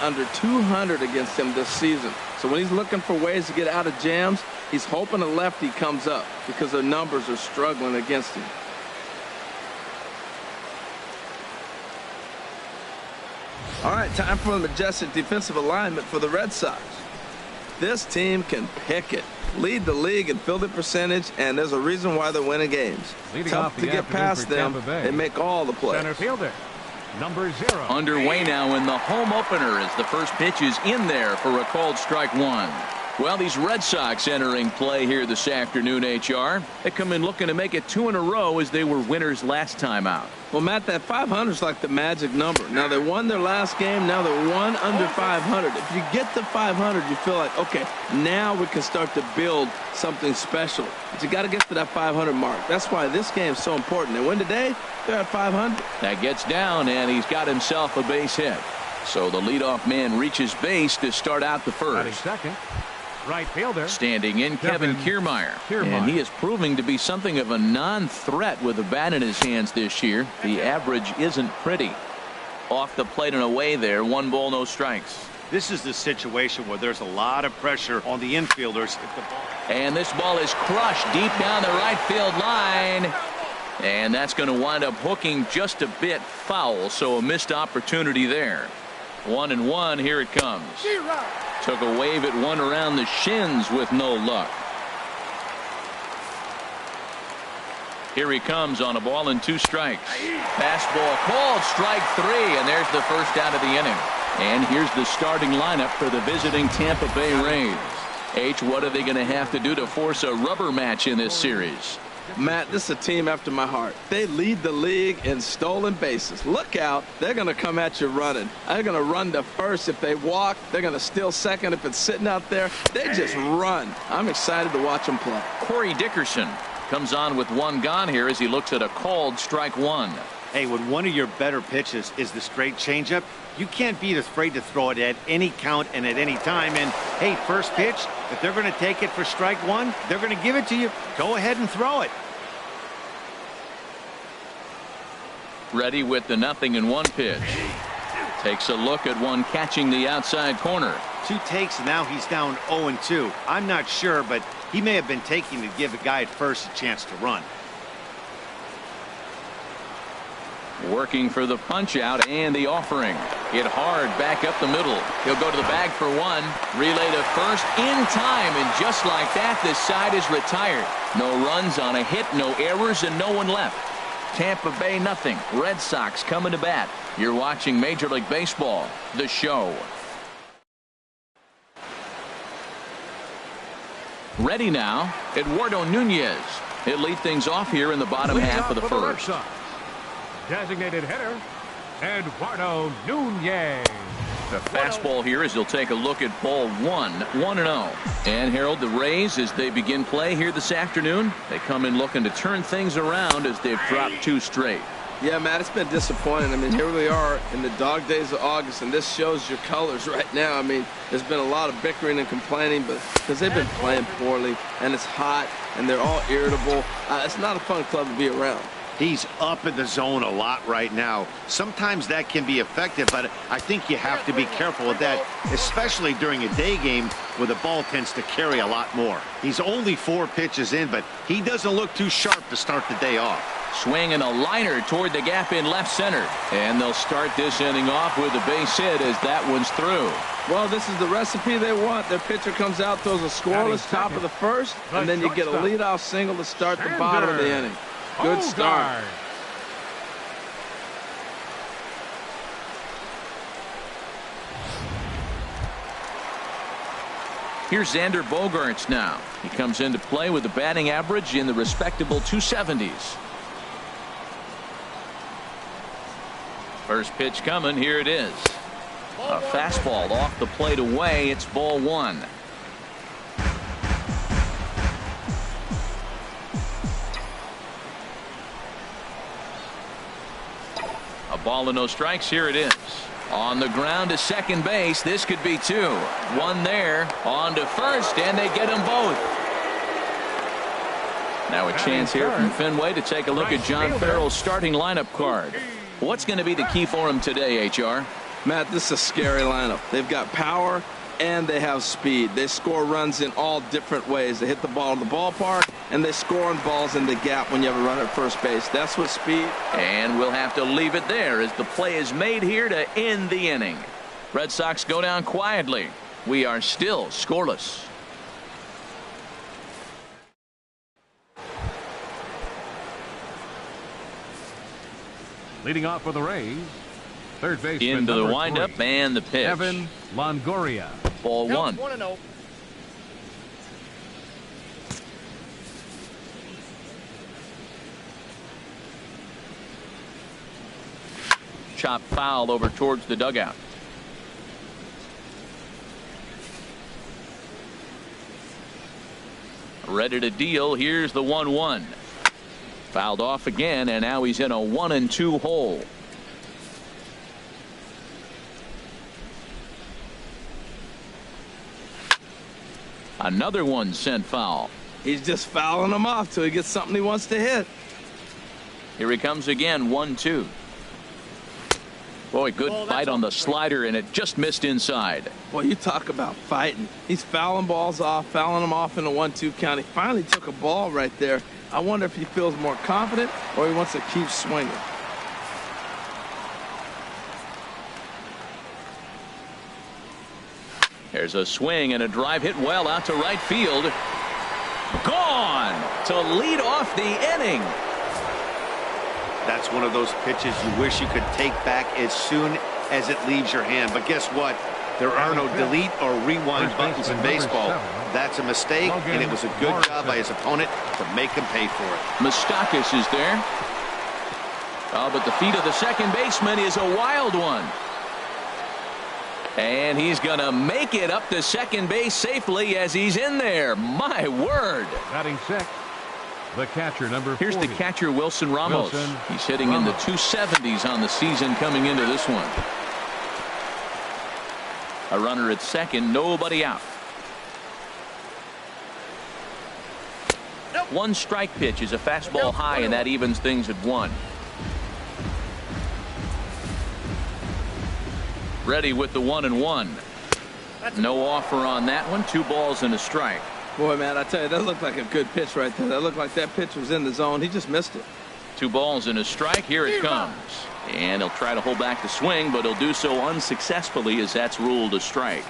under 200 against him this season. So when he's looking for ways to get out of jams, he's hoping a lefty comes up because their numbers are struggling against him. All right, time for a majestic defensive alignment for the Red Sox. This team can pick it, lead the league in fielding percentage, and there's a reason why they're winning games. Tough to get past them. They make all the plays. Center fielder, number 0. Underway now in the home opener as the first pitch is in there for a called strike one. Well, these Red Sox entering play here this afternoon, HR. They come in looking to make it 2 in a row as they were winners last time out. Well, Matt, that 500 is like the magic number. Now, they won their last game. Now they're 1 under 500. If you get to 500, you feel like, okay, now we can start to build something special. But you got to get to that 500 mark. That's why this game is so important. They win today, they're at 500. That gets down, and he's got himself a base hit. So the leadoff man reaches base to start out the first. Second. Right fielder. Standing in, Kevin Kiermaier. And he is proving to be something of a non-threat with a bat in his hands this year. The average isn't pretty. Off the plate and away there. 1 ball, no strikes. This is the situation where there's a lot of pressure on the infielders. And this ball is crushed deep down the right field line. And that's going to wind up hooking just a bit foul. So a missed opportunity there. 1-1. Here it comes. Took a wave at one around the shins with no luck. Here he comes on a ball and 2 strikes. Fastball called strike 3, and there's the first out of the inning. And here's the starting lineup for the visiting Tampa Bay Rays. H, what are they going to have to do to force a rubber match in this series? Matt, this is a team after my heart. They lead the league in stolen bases. Look out. They're going to come at you running. They're going to run to first if they walk. They're going to steal second if it's sitting out there. They just run. I'm excited to watch them play. Corey Dickerson comes on with 1 gone here as he looks at a called strike 1. Hey, when one of your better pitches is the straight changeup, you can't be afraid to throw it at any count and at any time. And, hey, first pitch, if they're going to take it for strike 1, they're going to give it to you. Go ahead and throw it. Ready with the 0-1 pitch. Takes a look at one catching the outside corner. 2 takes, and now he's down 0-2. I'm not sure, but he may have been taking to give a guy at first a chance to run. Working for the punch out and the offering. Hit hard back up the middle. He'll go to the bag for 1. Relay to first in time, and just like that, this side is retired. No runs on a hit, no errors, and no one left. Tampa Bay nothing. Red Sox coming to bat. You're watching Major League Baseball, the show. Ready now, Eduardo Nunez. He'll lead things off here in the bottom half of the first. Designated hitter, Eduardo Nunez. The fastball here as he'll take a look at ball 1, 1-0. And Harold, the Rays, as they begin play here this afternoon, they come in looking to turn things around as they've dropped 2 straight. Yeah, Matt, it's been disappointing. I mean, here we are in the dog days of August, and this shows your colors right now. I mean, there's been a lot of bickering and complaining, but because they've been playing poorly, and it's hot, and they're all irritable. It's not a fun club to be around. He's up in the zone a lot right now. Sometimes that can be effective, but I think you have to be careful with that, especially during a day game where the ball tends to carry a lot more. He's only 4 pitches in, but he doesn't look too sharp to start the day off. Swinging a liner toward the gap in left center. And they'll start this inning off with a base hit as that one's through. Well, this is the recipe they want. Their pitcher comes out, throws a scoreless top of the first, and then you get a leadoff single to start the bottom of the inning. Good start. Here's Xander Bogaerts now. He comes into play with a batting average in the respectable 270s. First pitch coming. Here it is. A fastball off the plate away. It's ball 1. A ball and no strikes. Here it is. On the ground to second base. This could be 2. 1 there. On to first, and they get them both. Now a chance here from Fenway to take a look at John Farrell's starting lineup card. What's going to be the key for him today, HR? Matt, this is a scary lineup. They've got power and they have speed. They score runs in all different ways. They hit the ball in the ballpark, and they score on balls in the gap when you have a runner at first base. That's what speed. And we'll have to leave it there as the play is made here to end the inning. Red Sox go down quietly. We are still scoreless. Leading off for the Rays, third baseman Into the number windup 3, and the pitch. Evan Longoria. Ball one. 1-0. Chop foul over towards the dugout. Ready to deal. Here's the 1-1. Fouled off again, and now he's in a 1-2 hole. Another one sent foul. He's just fouling them off till he gets something he wants to hit. Here he comes again, 1-2. Boy, good bite on the slider, and it just missed inside. Boy, you talk about fighting. He's fouling balls off, fouling them off in a 1-2 count. He finally took a ball right there. I wonder if he feels more confident or he wants to keep swinging. There's a swing and a drive hit well out to right field. Gone to lead off the inning. That's one of those pitches you wish you could take back as soon as it leaves your hand. But guess what? There are no delete or rewind buttons in baseball. That's a mistake, and it was a good job by his opponent to make him pay for it. Moustakas is there. Oh, but the feet of the second baseman is a wild one. And he's going to make it up to second base safely as he's in there. My word. Batting sixth, the catcher, number 40. Here's the catcher, Wilson Ramos. He's hitting in the 270s on the season coming into this one. A runner at second, nobody out. One strike pitch is a fastball high, and that evens things at 1. Ready with the 1-1. No offer on that one. 2 balls and a strike. Boy, man, I tell you, that looked like a good pitch right there. That looked like that pitch was in the zone. He just missed it. 2 balls and a strike. Here it comes. And he'll try to hold back the swing, but he'll do so unsuccessfully as that's ruled a strike.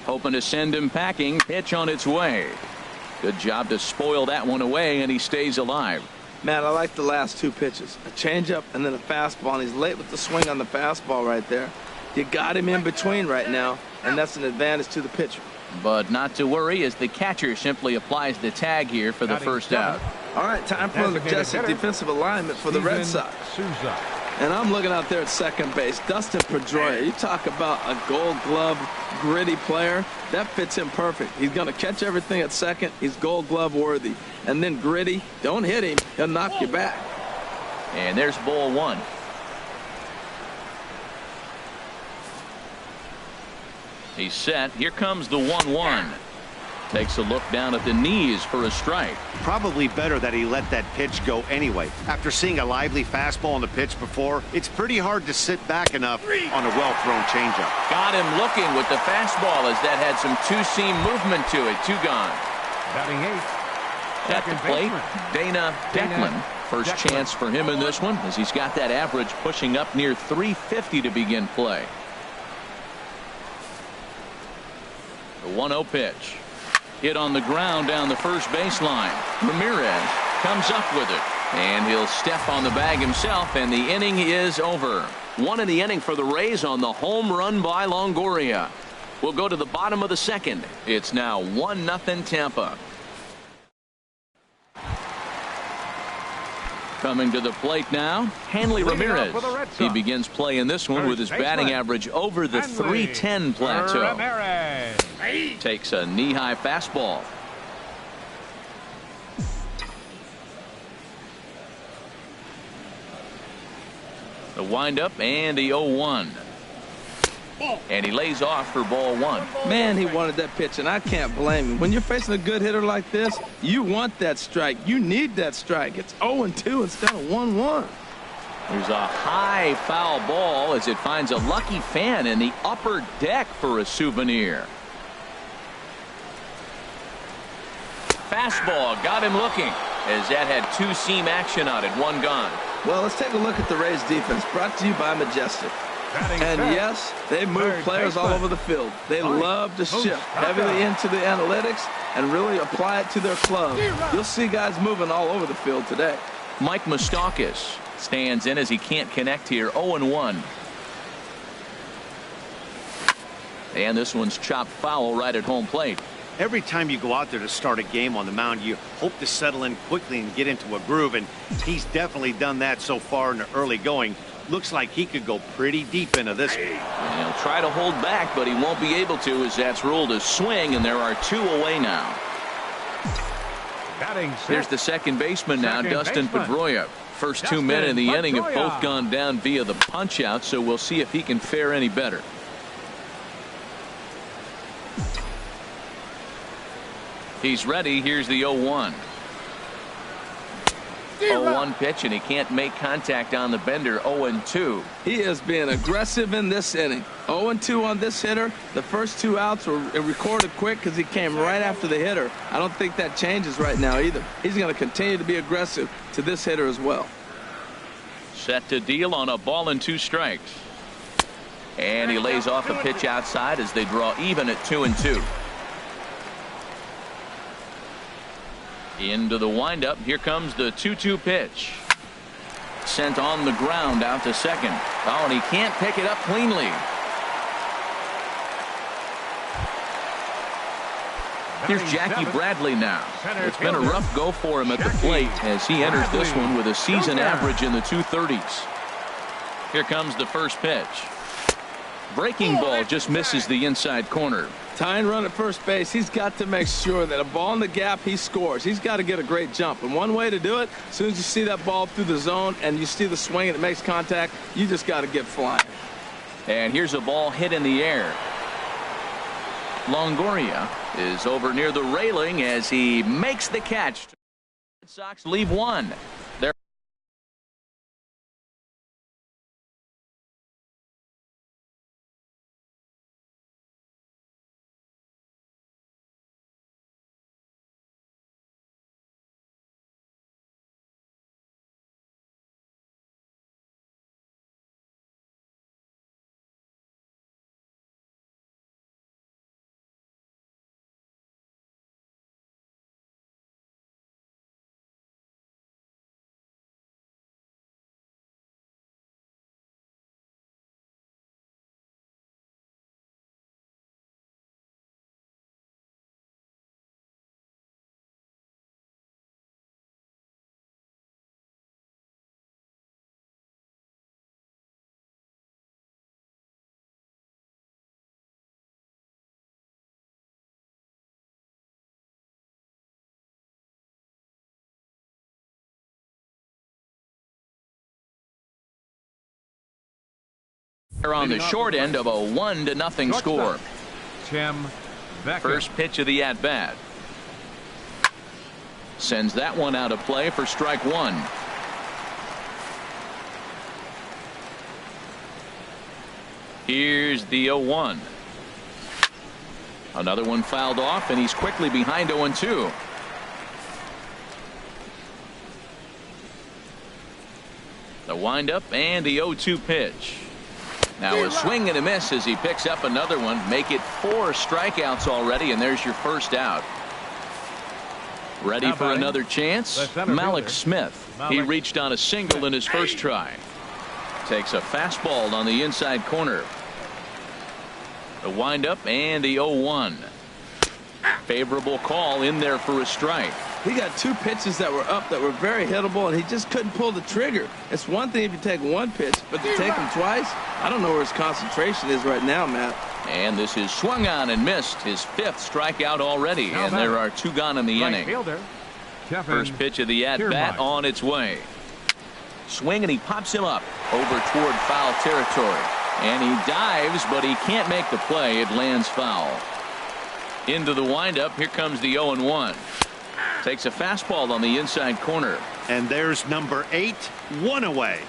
Hoping to send him packing. Pitch on its way. Good job to spoil that one away, and he stays alive. Man, I like the last 2 pitches. A changeup and then a fastball, and he's late with the swing on the fastball right there. You got him in between right now, and that's an advantage to the pitcher. But not to worry, as the catcher simply applies the tag here for the first out. All right, time for a majestic defensive alignment for the Red Sox. And I'm looking out there at second base. Dustin Pedroia, you talk about a gold glove, gritty player. That fits him perfect. He's going to catch everything at second. He's gold glove worthy. And then gritty, don't hit him. He'll knock you back. And there's ball 1. He's set. Here comes the 1-1. Takes a look down at the knees for a strike. Probably better that he let that pitch go anyway. After seeing a lively fastball on the pitch before, it's pretty hard to sit back enough on a well-thrown changeup. Got him looking with the fastball as that had some two-seam movement to it. 2 gone. Batting 8. At the plate, Dana Declan. First chance for him in this one as he's got that average pushing up near 350 to begin play. The 1-0 pitch. Hit on the ground down the first baseline. Ramirez comes up with it. And he'll step on the bag himself, and the inning is over. 1 in the inning for the Rays on the home run by Longoria. We'll go to the bottom of the second. It's now 1-0 Tampa. Coming to the plate now, Hanley Ramirez. He begins play in this one with his batting average over the 310 plateau. Takes a knee-high fastball. The windup and the 0-1. And he lays off for ball 1. Man, he wanted that pitch, and I can't blame him. When you're facing a good hitter like this, you want that strike. You need that strike. It's 0-2 instead of 1-1. There's a high foul ball as it finds a lucky fan in the upper deck for a souvenir. Fastball got him looking as that had two-seam action on it. One gone. Well, let's take a look at the Rays defense, brought to you by Majestic. And yes, they move players all over the field. They love to shift heavily into the analytics and really apply it to their club. You'll see guys moving all over the field today. Mike Moustakas stands in as he can't connect here. 0-1. And this one's chopped foul right at home plate. Every time you go out there to start a game on the mound, you hope to settle in quickly and get into a groove, and he's definitely done that so far in the early going. Looks like he could go pretty deep into this one. And he'll try to hold back, but he won't be able to as that's ruled a swing, and there are two away now. Here's the second baseman now, Dustin Pedroia. First 2 men in the inning have both gone down via the punch out, so we'll see if he can fare any better. He's ready. Here's the 0-1. 0-1 pitch, and he can't make contact on the bender. 0-2. He is being aggressive in this inning. 0-2 on this hitter. The first 2 outs were recorded quick because he came right after the hitter. I don't think that changes right now either. He's going to continue to be aggressive to this hitter as well. Set to deal on a ball and 2 strikes. And he lays off a pitch outside as they draw even at 2-2. Into the windup. Here comes the 2-2 pitch. Sent on the ground out to second. Oh, and he can't pick it up cleanly. Here's Jackie Bradley now. It's been a rough go for him at the plate as he enters this one with a season average in the 230s. Here comes the first pitch. Breaking ball just misses the inside corner. Tying run at first base, he's got to make sure that a ball in the gap, he scores. He's got to get a great jump. And one way to do it, as soon as you see that ball through the zone and you see the swing and it makes contact, you just got to get flying. And here's a ball hit in the air. Longoria is over near the railing as he makes the catch. Red Sox leave one. They're on the short end of a 1-0 score. First pitch of the at-bat. Sends that one out of play for strike 1. Here's the 0-1. Another one fouled off, and he's quickly behind 0-2. The windup and the 0-2 pitch. Now a swing and a miss as he picks up another one. Make it 4 strikeouts already, and there's your first out. Ready for another chance? Malik Smith. He reached on a single in his first try. Takes a fastball on the inside corner. The windup and the 0-1. Favorable call in there for a strike. He got 2 pitches that were up that were very hittable, and he just couldn't pull the trigger. It's one thing if you take 1 pitch, but to take him twice, I don't know where his concentration is right now, Matt. And this is swung on and missed, his 5th strikeout already, and there are 2 gone in the inning. First pitch of the at-bat on its way. Swing, and he pops him up over toward foul territory. And he dives, but he can't make the play. It lands foul. Into the windup. Here comes the 0-1. Takes a fastball on the inside corner. And there's number 8, 1 away.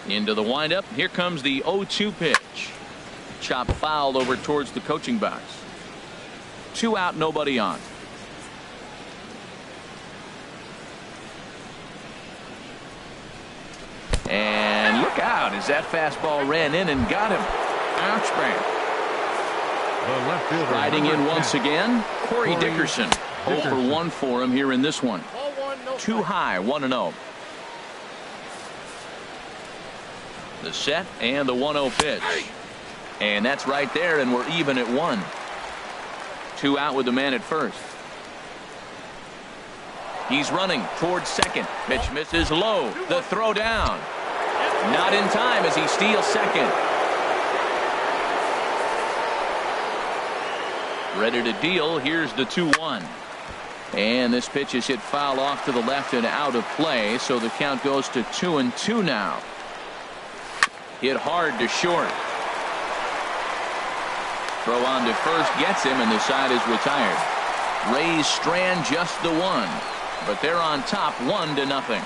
Into the windup. Here comes the 0-2 pitch. Chop foul over towards the coaching box. 2 out, nobody on. And look out as that fastball ran in and got him. Ouch, man. Riding in once again, Corey Dickerson. 0 for 1 for him here in this one. Too high, 1-0. The set and the 1-0 pitch. And that's right there, and we're even at 1. 2 out with the man at first. He's running towards second. Pitch misses low. The throw down. Not in time as he steals second. Ready to deal. Here's the 2-1. And this pitch is hit foul off to the left and out of play, so the count goes to 2-2 now. Hit hard to short. Throw on to first gets him, and the side is retired. Rays strand just the 1, but they're on top 1-0.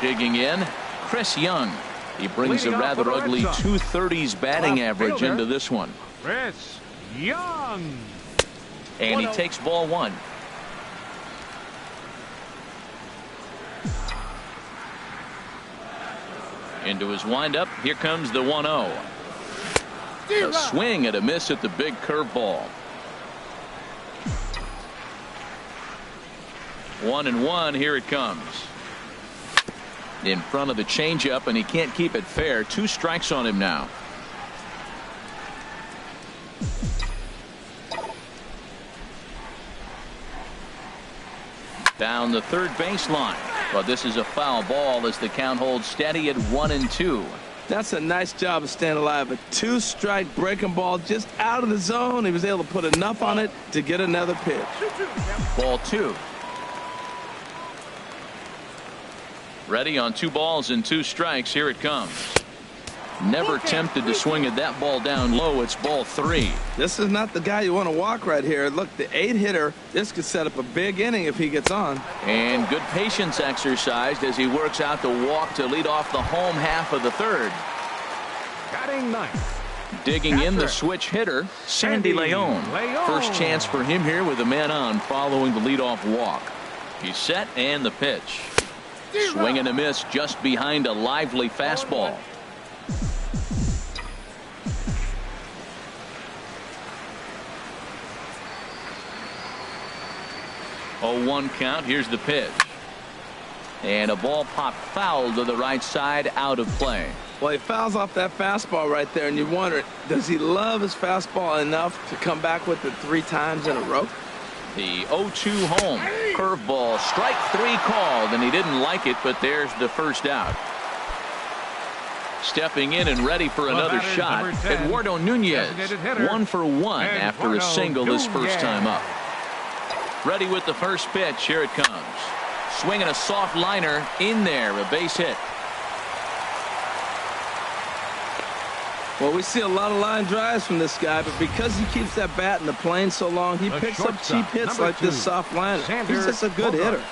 Digging in, Chris Young. He brings a rather ugly 230s batting average into this one. Chris Young. And he takes ball 1. Into his windup. Here comes the 1-0. A swing and a miss at the big curveball. 1-1. Here it comes. In front of the changeup, and he can't keep it fair. 2 strikes on him now. Down the third baseline. But this is a foul ball as the count holds steady at 1-2. That's a nice job of staying alive. A 2-strike breaking ball just out of the zone. He was able to put enough on it to get another pitch. Ball 2. Ready on 2 balls and 2 strikes. Here it comes. Never tempted to swing at that ball down low. It's ball 3. This is not the guy you want to walk right here. Look, the 8-hitter, this could set up a big inning if he gets on. And good patience exercised as he works out the walk to lead off the home half of the third. Batting ninth. Digging in the switch hitter, Sandy Leon. First chance for him here with a man on following the leadoff walk. He's set and the pitch. Swing and a miss just behind a lively fastball. Oh, 1 count. Here's the pitch. And a ball popped foul to the right side, out of play. Well, he fouls off that fastball right there, and you wonder, does he love his fastball enough to come back with it 3 times in a row? The 0-2 home. Curveball, strike 3 called, and he didn't like it, but there's the first out. Stepping in and ready for another shot, Eduardo Nunez. 1 for 1 after a single his first time up. Ready with the first pitch. Here it comes. Swinging a soft liner in there. A base hit. Well, we see a lot of line drives from this guy, but because he keeps that bat in the plane so long, he picks up cheap hits like this soft liner. He's just a good hitter.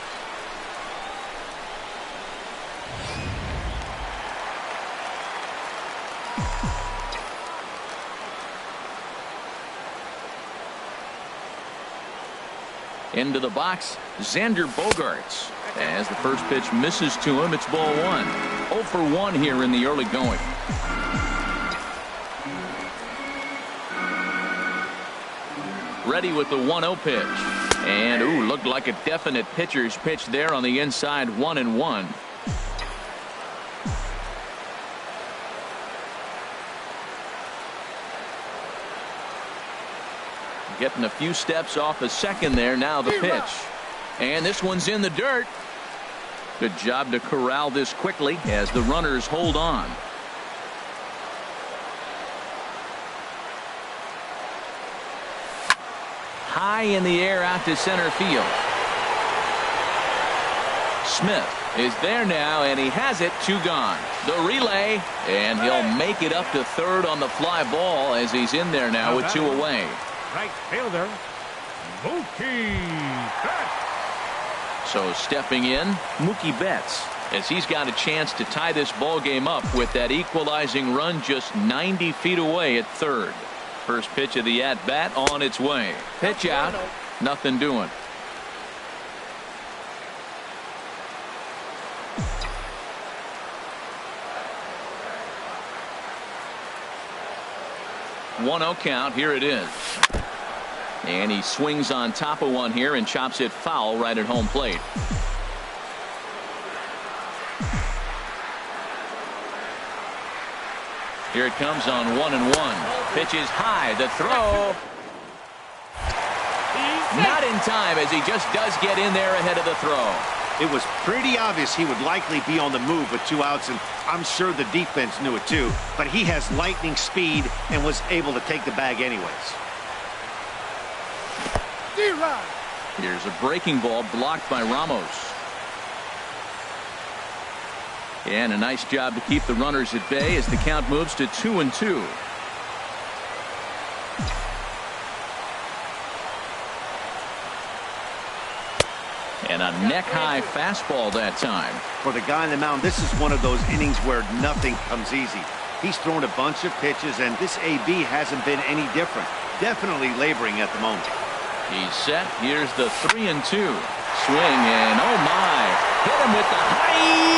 Into the box, Xander Bogaerts. As the first pitch misses to him, it's ball 1. 0 for 1 here in the early going. Ready with the 1-0 pitch. And, ooh, looked like a definite pitcher's pitch there on the inside, 1-1. Getting a few steps off the second there. Now the pitch. And this one's in the dirt. Good job to corral this quickly as the runners hold on. High in the air out to center field. Smith is there now, and he has it. 2 gone. The relay, and he'll make it up to third on the fly ball as he's in there now with 2 away. Right fielder, Mookie Betts. So stepping in, Mookie Betts, as he's got a chance to tie this ball game up with that equalizing run just 90 feet away at third. First pitch of the at-bat on its way. Pitch out. Nothing doing. One-0 count. Here it is. And he swings on top of one here and chops it foul right at home plate. Here it comes on 1-1. Pitch is high. The throw. Not in time, as he just does get in there ahead of the throw. It was pretty obvious he would likely be on the move with 2 outs, and I'm sure the defense knew it too. But he has lightning speed and was able to take the bag anyways. Here's a breaking ball blocked by Ramos. And a nice job to keep the runners at bay as the count moves to 2-2. And a neck-high fastball that time. For the guy on the mound, this is one of those innings where nothing comes easy. He's thrown a bunch of pitches, and this AB hasn't been any different. Definitely laboring at the moment. He's set. Here's the 3-2. Swing, and oh my. Hit him with the high.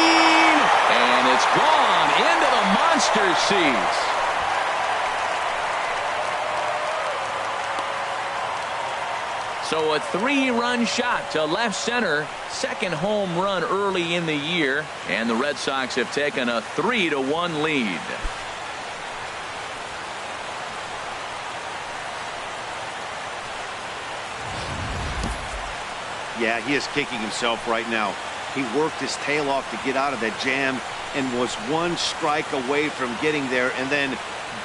And it's gone into the monster seats. So a 3-run shot to left center. Second home run early in the year. And the Red Sox have taken a 3-1 lead. Yeah, he is kicking himself right now. He worked his tail off to get out of that jam and was 1 strike away from getting there, and then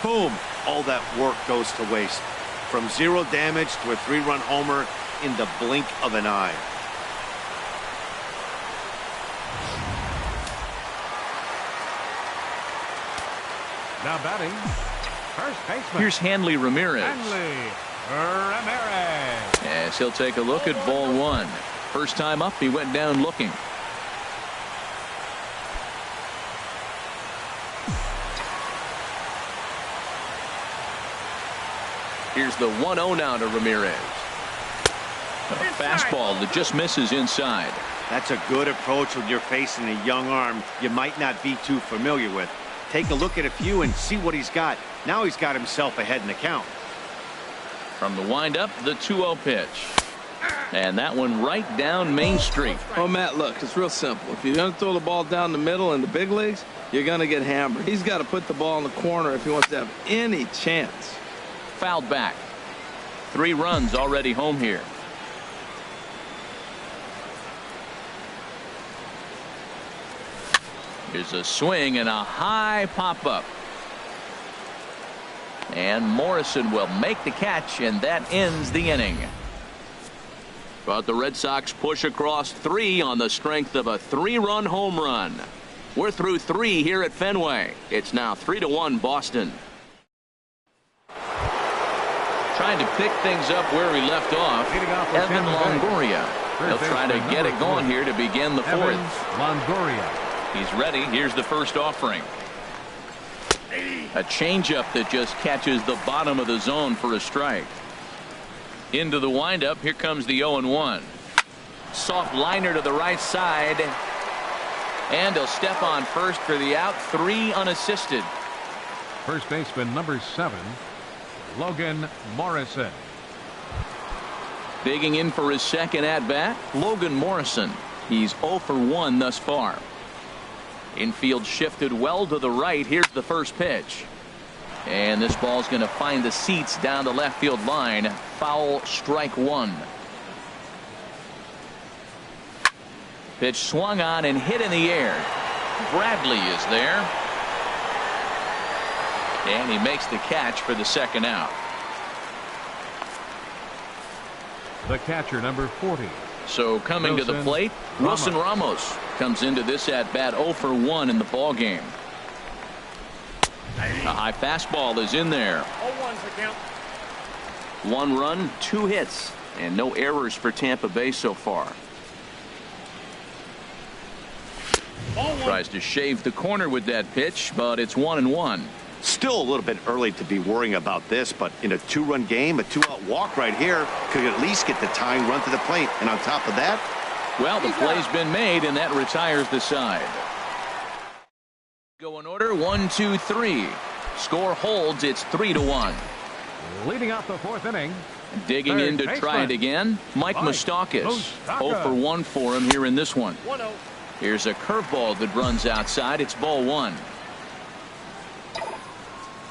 boom, all that work goes to waste. From 0 damage to a 3-run homer in the blink of an eye. Now batting, first baseman. Here's Hanley Ramirez. Hanley Ramirez. As he'll take a look at ball 1. First time up, he went down looking. Here's the 1-0 now to Ramirez. A fastball that just misses inside. That's a good approach when you're facing a young arm you might not be too familiar with. Take a look at a few and see what he's got. Now he's got himself ahead in the count. From the windup, the 2-0 pitch. And that one right down Main Street. Oh, Matt, look, it's real simple. If you're going to throw the ball down the middle in the big leagues, you're going to get hammered. He's got to put the ball in the corner if he wants to have any chance. Fouled back. 3 runs already home here. Here's a swing and a high pop-up. And Morrison will make the catch, and that ends the inning. But the Red Sox push across 3 on the strength of a 3-run home run. We're through 3 here at Fenway. It's now 3-1 Boston. Trying to pick things up where we left off, Evan Longoria. He'll try to get it going here to begin the 4th. Longoria. He's ready. Here's the first offering. A changeup that just catches the bottom of the zone for a strike. Into the windup. Here comes the 0-1. Soft liner to the right side. And he'll step on first for the out. 3 unassisted. First baseman number 7, Logan Morrison. Digging in for his second at-bat, Logan Morrison. He's 0 for 1 thus far. Infield shifted well to the right. Here's the first pitch. And this ball's going to find the seats down the left field line. Foul, strike 1. Pitch swung on and hit in the air. Bradley is there. And he makes the catch for the second out. The catcher, number 40. So coming to the plate, Wilson Ramos comes into this at bat 0 for 1 in the ball game. A high fastball is in there. 1 run, 2 hits, and no errors for Tampa Bay so far. Tries to shave the corner with that pitch, but it's 1-1. Still a little bit early to be worrying about this, but in a 2-run game, a 2-out walk right here could at least get the tying run to the plate. And on top of that, well, the play's been made, and that retires the side. Go in order, 1, 2, 3. Score holds, it's 3-1. Leading off the fourth inning. Digging in to try it again, Mike Moustakas. 0 for 1 for him here in this one. Here's a curveball that runs outside. It's ball 1.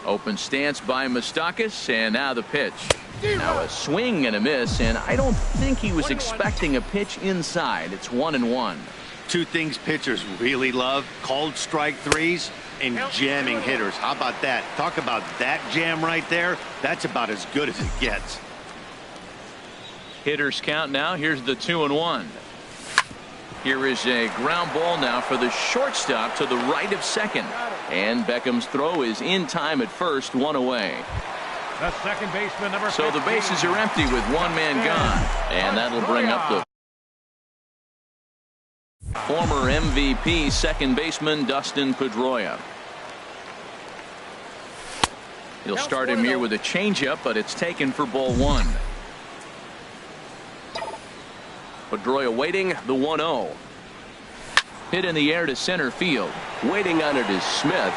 Open stance by Moustakas, and now the pitch. Now a swing and a miss, and I don't think he was expecting a pitch inside. It's 1-1. two things pitchers really love: called strike threes and jamming hitters. How about that? Talk about that jam right there. That's about as good as it gets. Hitters count now. Here's the 2-1. Here is a ground ball now for the shortstop to the right of second. And Beckham's throw is in time at first, 1 away. The second baseman, number 15. So the bases are empty with 1 man gone. And that'll bring up the former MVP second baseman Dustin Pedroia. He'll start him here with a changeup, but it's taken for ball 1. Pedroia waiting, the 1-0. Hit in the air to center field. Waiting on it is Smith.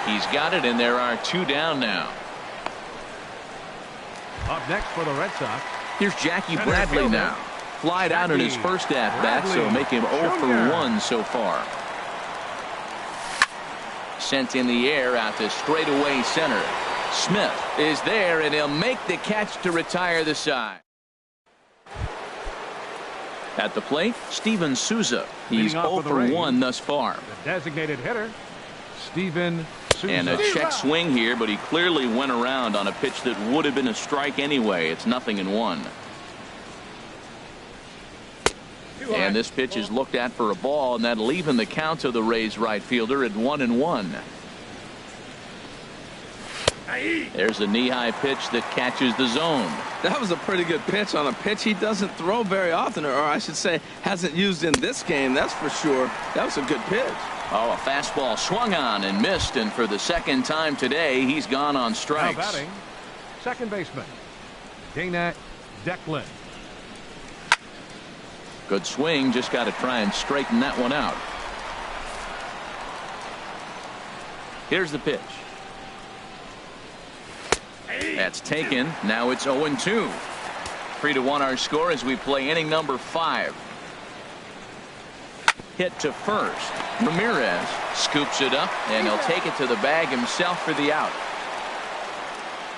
He's got it, and there are 2 down now. Up next for the Red Sox. Here's Jackie Bradley now. Flied out in his first at-bat, so make him 0 for 1 so far. Sent in the air out to straightaway center. Smith is there, and he'll make the catch to retire the side. At the plate, Steven Souza. He's 0 for 1 thus far. The designated hitter, Steven Souza. And a check swing here, but he clearly went around on a pitch that would have been a strike anyway. It's 0-1. And this pitch is looked at for a ball, and that'll even the count to the Rays right fielder at 1-1. There's a knee-high pitch that catches the zone. That was a pretty good pitch on a pitch he doesn't throw very often, or I should say hasn't used in this game, that's for sure. That was a good pitch. Oh, a fastball swung on and missed, and for the second time today, he's gone on strikes. Now batting, second baseman, Dana Declan. Good swing, just got to try and straighten that one out. Here's the pitch. That's taken. Now it's 0-2. 3-1 our score as we play inning number 5. Hit to first. Ramirez scoops it up, and he'll take it to the bag himself for the out.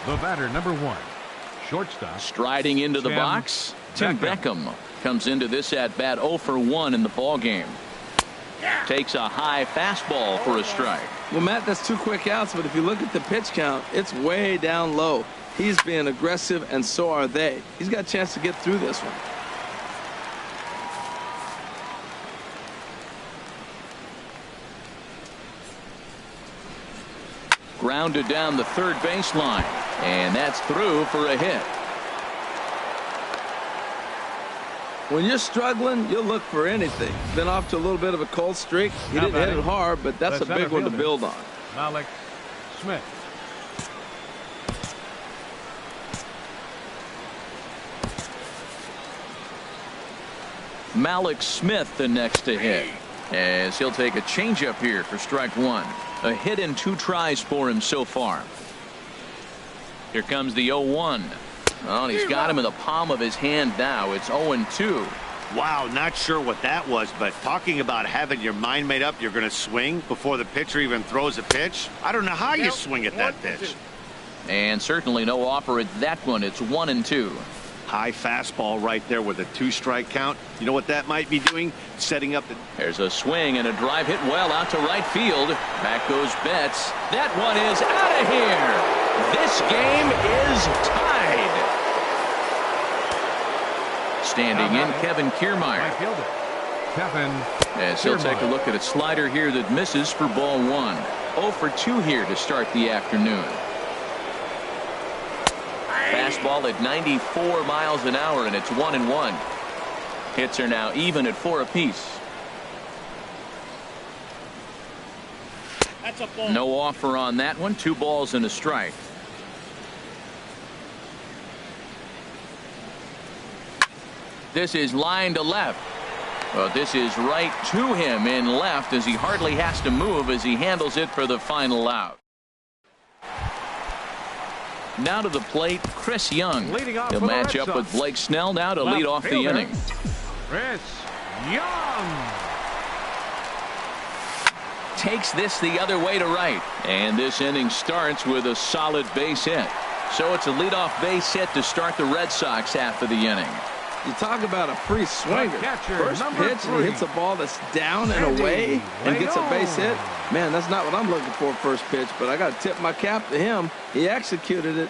The batter, number 1, shortstop. Striding into the box, Tim Beckham comes into this at bat 0 for 1 in the ball game. Takes a high fastball for a strike. Well, Matt, that's 2 quick outs, but if you look at the pitch count, it's way down low. He's being aggressive, and so are they. He's got a chance to get through this one. Grounded down the third baseline, and that's through for a hit. When you're struggling, you'll look for anything. Been off to a little bit of a cold streak. He didn't hit it hard, but that's a big one to build on. Malik Smith. Malik Smith the next to hit, as he'll take a changeup here for strike 1. A hit in 2 tries for him so far. Here comes the 0-1. Oh, he's got him in the palm of his hand now. It's 0-2. Wow, not sure what that was, but talking about having your mind made up you're going to swing before the pitcher even throws a pitch. I don't know how you swing at that pitch. And certainly no offer at that one. It's 1-2. High fastball right there with a 2-strike count. You know what that might be doing? Setting up the... There's a swing and a drive hit well out to right field. Back goes Betts. That one is out of here. This game is tied. Standing in, Kevin Kiermaier. Kevin. As he'll take a look at a slider here that misses for ball 1. 0 for 2 here to start the afternoon. Fastball at 94 miles an hour, and it's 1-1. Hits are now even at 4 apiece. No offer on that one. 2 balls and a strike. This is line to left. Well, this is right to him in left as he hardly has to move as he handles it for the final out. Now to the plate, Chris Young. He'll match up with Blake Snell now to lead off the inning. Chris Young takes this the other way to right. And this inning starts with a solid base hit. So it's a leadoff base hit to start the Red Sox half of the inning. You talk about a free swinger. First pitch, and he hits a ball that's down and away and gets a base hit. Man, that's not what I'm looking for first pitch, but I got to tip my cap to him. He executed it.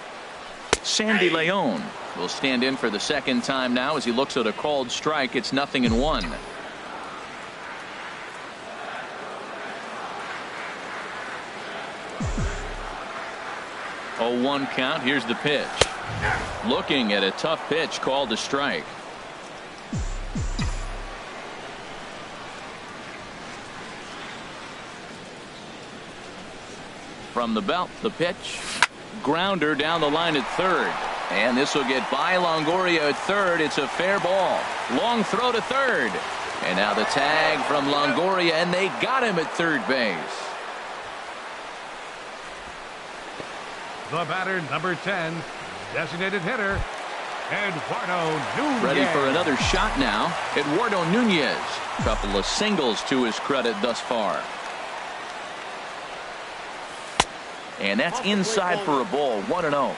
Sandy Leon will stand in for the second time now as he looks at a called strike. It's 0-1. Oh, 1 count. Here's the pitch. Looking at a tough pitch called a strike. From the belt, the pitch. Grounder down the line at third. And this will get by Longoria at third. It's a fair ball. Long throw to third. And now the tag from Longoria, and they got him at third base. The batter, number 10, designated hitter, Eduardo Nunez. Ready for another shot now. Eduardo Nunez. Couple of singles to his credit thus far. And that's inside for a ball. 1-0.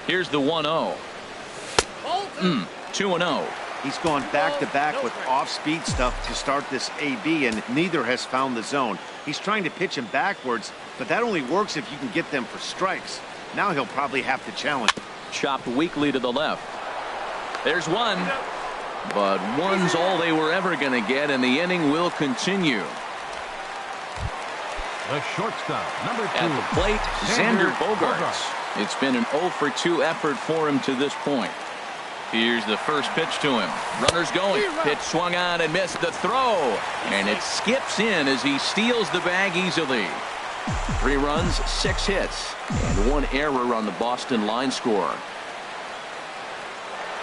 Here's the 1-0. 2-0. He's gone back-to-back with off-speed stuff to start this AB, and neither has found the zone. He's trying to pitch him backwards, but that only works if you can get them for strikes. Now he'll probably have to challenge. Chopped weakly to the left. There's one. But one's all they were ever going to get, and the inning will continue. The shortstop, number 2. At the plate, Xander Bogaerts. It's been an 0-for-2 effort for him to this point. Here's the first pitch to him. Runners going. Pitch swung on and missed the throw. And it skips in as he steals the bag easily. 3 runs, 6 hits, and 1 error on the Boston line score.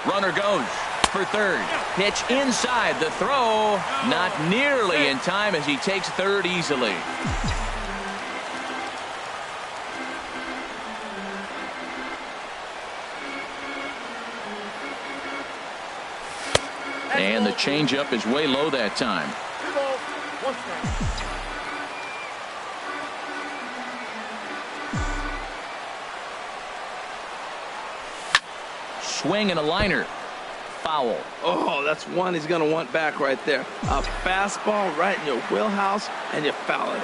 Runner goes for third. Pitch inside. The throw not nearly in time as he takes third easily. And the changeup is way low that time. Swing and a liner. Foul. Oh, that's one he's going to want back right there. A fastball right in your wheelhouse, and you foul it.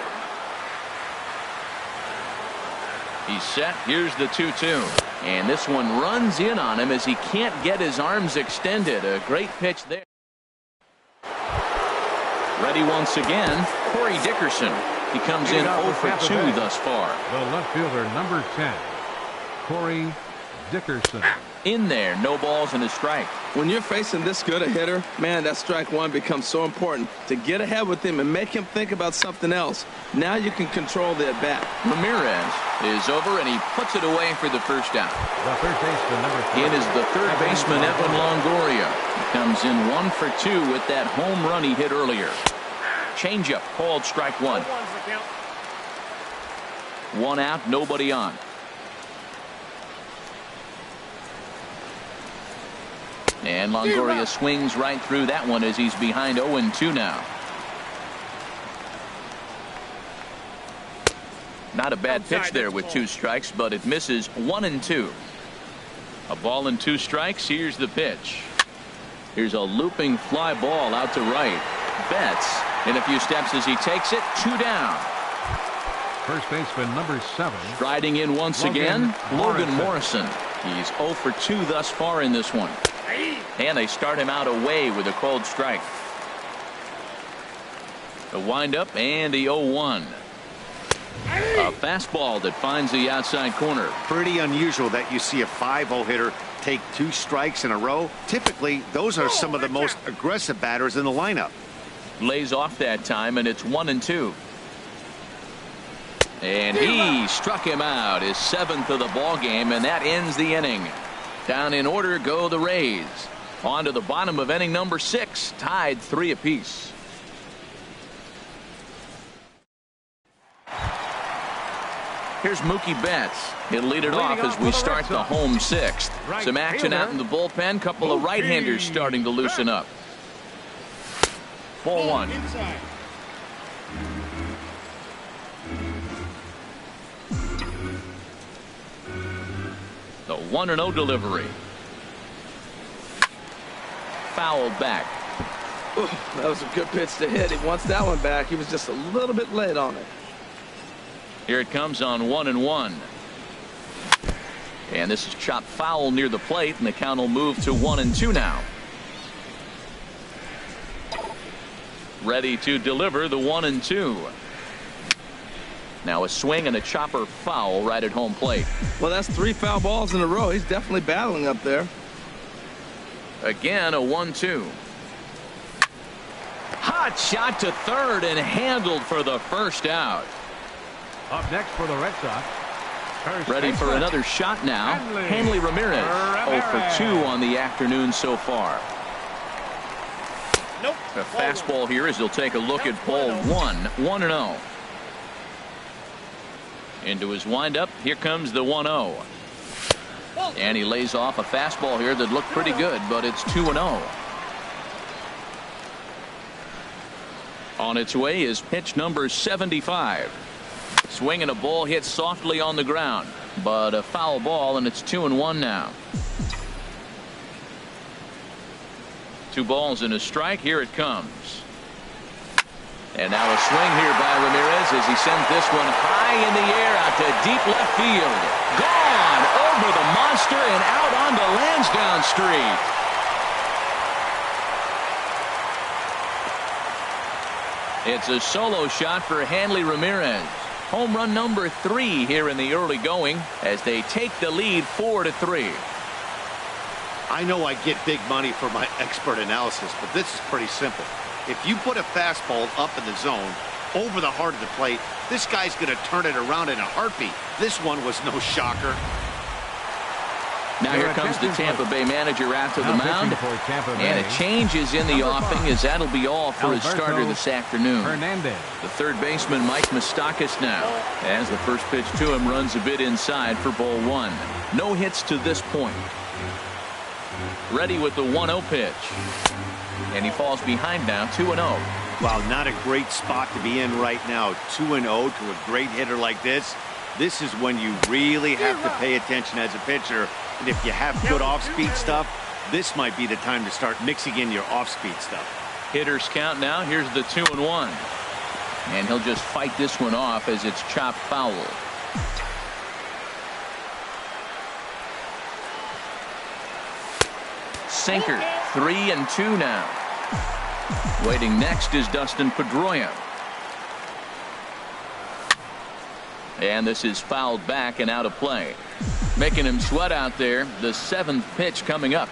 He's set. Here's the 2-2. And this one runs in on him as he can't get his arms extended. A great pitch there. Ready once again, Corey Dickerson. He comes in 0-for-2 thus far. The left fielder, number 10, Corey Dickerson. In there, no balls and a strike. When you're facing this good a hitter, man, that strike one becomes so important to get ahead with him and make him think about something else. Now you can control the at-bat. Ramirez is over, and he puts it away for the first out. The third baseman, number 4. In is the third baseman, Evan Longoria. He comes in 1-for-2 with that home run he hit earlier. Changeup called strike 1. 1 out, nobody on. And Longoria swings right through that one as he's behind 0-2 now. Not a bad pitch there with 2 strikes, but it misses 1-2. A ball and 2 strikes. Here's the pitch. Here's a looping fly ball out to right. Betts in a few steps as he takes it. 2 down. First baseman, number 7. Striding in once again, Logan Morrison. He's 0-for-2 thus far in this one. And they start him out away with a called strike. The windup and the 0-1. A fastball that finds the outside corner. Pretty unusual that you see a 5-0 hitter take 2 strikes in a row. Typically, those are some of the most aggressive batters in the lineup. Lays off that time, and it's 1-2. And he struck him out, his 7th of the ball game, and that ends the inning. Down in order go the Rays. On to the bottom of inning number 6, tied 3 apiece. Here's Mookie Betts. He'll lead it off as we start the home 6th. Some action out in the bullpen. Couple of right-handers starting to loosen up. Ball 1. The 1-0 delivery. Fouled back. Ooh, that was a good pitch to hit. He wants that one back. He was just a little bit late on it. Here it comes on 1-1. And this is chopped foul near the plate, and the count will move to 1-2 now. Ready to deliver the 1-2. Now a swing and a chopper foul right at home plate. Well, that's 3 foul balls in a row. He's definitely battling up there. Again, a 1-2. Hot shot to third and handled for the first out. Up next for the Red Sox. Ready for another shot now. Hanley Ramirez. 0 for 2 on the afternoon so far. Nope. A fastball here as he'll take a look at ball 1. 1-0. Into his windup. Here comes the 1-0. And he lays off a fastball here that looked pretty good, but it's 2-0. On its way is pitch number 75. Swing and a ball hit softly on the ground, but a foul ball, and it's 2-1 now. 2 balls and a strike. Here it comes. And now a swing here by Ramirez as he sends this one high in the air out to deep left field. Gone over the monster and out onto Lansdowne Street. It's a solo shot for Hanley Ramirez. Home run number 3 here in the early going as they take the lead 4-3. I know I get big money for my expert analysis, but this is pretty simple. If you put a fastball up in the zone over the heart of the plate, this guy's going to turn it around in a heartbeat. This one was no shocker. Now here comes the Tampa Bay manager out to the mound, and a change is in the offing as that'll be all for his starter this afternoon. The third baseman Mike Moustakas now as the first pitch to him runs a bit inside for ball 1. No hits to this point. Ready with the 1-0 pitch, and he falls behind now 2-0. Wow, not a great spot to be in right now. 2-0 to a great hitter like this. This is when you really have to pay attention as a pitcher. And if you have good off-speed stuff, this might be the time to start mixing in your off-speed stuff. Hitters count now. Here's the 2-1. And he'll just fight this one off as it's chopped foul. Sinker. 3-2 now. Waiting next is Dustin Pedroia. And this is fouled back and out of play. Making him sweat out there. The 7th pitch coming up.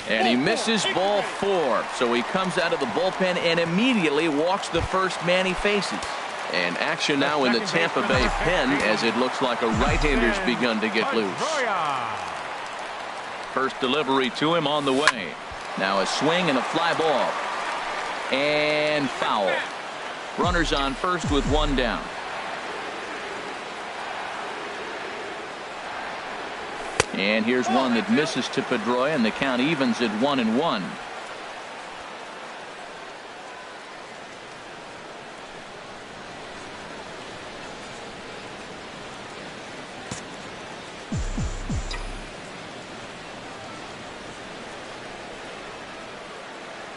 And he misses ball 4. So he comes out of the bullpen and immediately walks the first man he faces. And action now in the Tampa Bay pen as it looks like a right-hander's begun to get loose. First delivery to him on the way. Now a swing and a fly ball. And foul. Runners on first with 1 down. And here's one that misses to Pedroia, and the count evens at 1-1.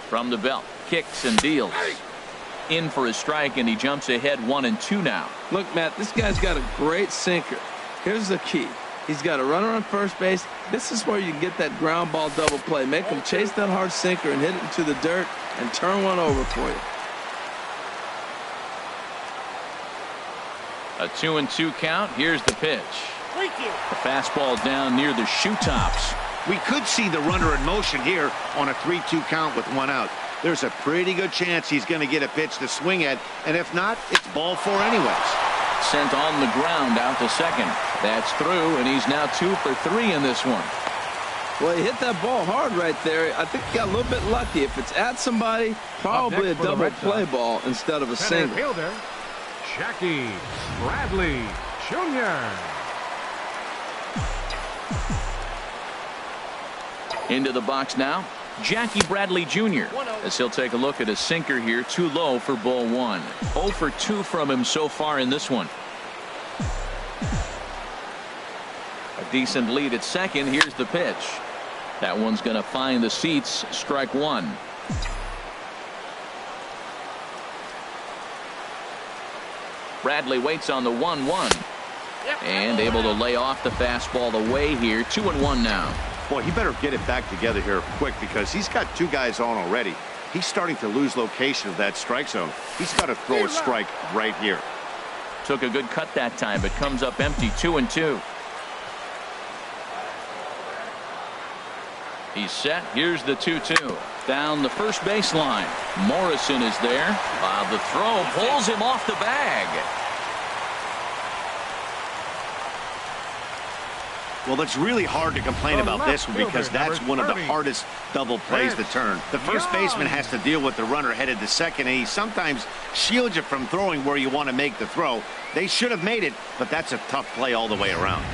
From the belt, kicks and deals. In for a strike, and he jumps ahead 1-2 now. Look, Matt, this guy's got a great sinker. Here's the key. He's got a runner on first base. This is where you get that ground ball double play. Make him chase that hard sinker and hit it into the dirt and turn one over for you. A 2-2 count. Here's the pitch. The fastball down near the shoe tops. We could see the runner in motion here on a 3-2 count with 1 out. There's a pretty good chance he's going to get a pitch to swing at, and if not, it's ball 4 anyways. Sent on the ground out to second. That's through, and he's now 2 for 3 in this one. Well, he hit that ball hard right there. I think he got a little bit lucky. If it's at somebody, probably a double play ball instead of a single. Fielder, Jackie Bradley Jr. Into the box now, Jackie Bradley Jr. as he'll take a look at a sinker here, too low for ball 1. 0 for 2 from him so far in this one. A decent lead at second. Here's the pitch. That one's going to find the seats. Strike 1. Bradley waits on the 1-1 and able to lay off the fastball away here. 2-1 now. Boy, he better get it back together here quick because he's got 2 guys on already. He's starting to lose location of that strike zone. He's got to throw a strike right here. Took a good cut that time, but comes up empty. 2-2. He's set. Here's the 2-2. Down the first baseline. Morrison is there. The throw pulls him off the bag. Well, it's really hard to complain about this one because that's one of the hardest double plays to turn. The first baseman has to deal with the runner headed to second, and he sometimes shields you from throwing where you want to make the throw. They should have made it, but that's a tough play all the way around.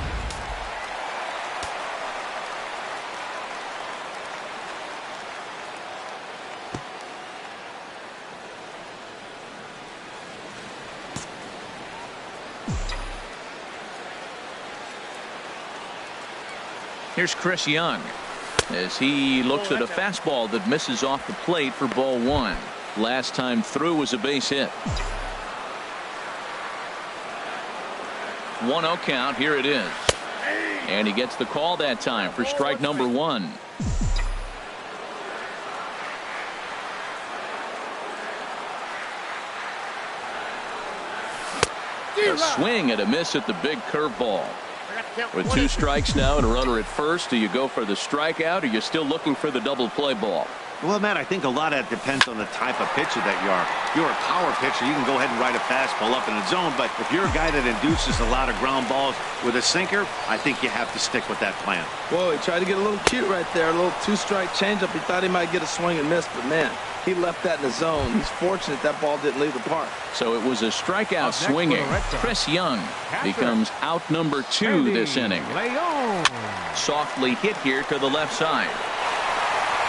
Here's Chris Young as he looks at a fastball that misses off the plate for ball 1. Last time through was a base hit. 1-0 count. Here it is. And he gets the call that time for strike number 1. A swing and a miss at the big curveball. With 2 strikes now and a runner at first, do you go for the strikeout or are you still looking for the double play ball? Well, Matt, I think a lot of that depends on the type of pitcher that you are. If you're a power pitcher, you can go ahead and ride a fastball up in the zone. But if you're a guy that induces a lot of ground balls with a sinker, I think you have to stick with that plan. Whoa, he tried to get a little cute right there. A little 2-strike changeup. He thought he might get a swing and miss, but man, he left that in the zone. He's fortunate that ball didn't leave the park. So it was a strikeout swinging. Chris Young becomes out number 2 this inning. Softly hit here to the left side.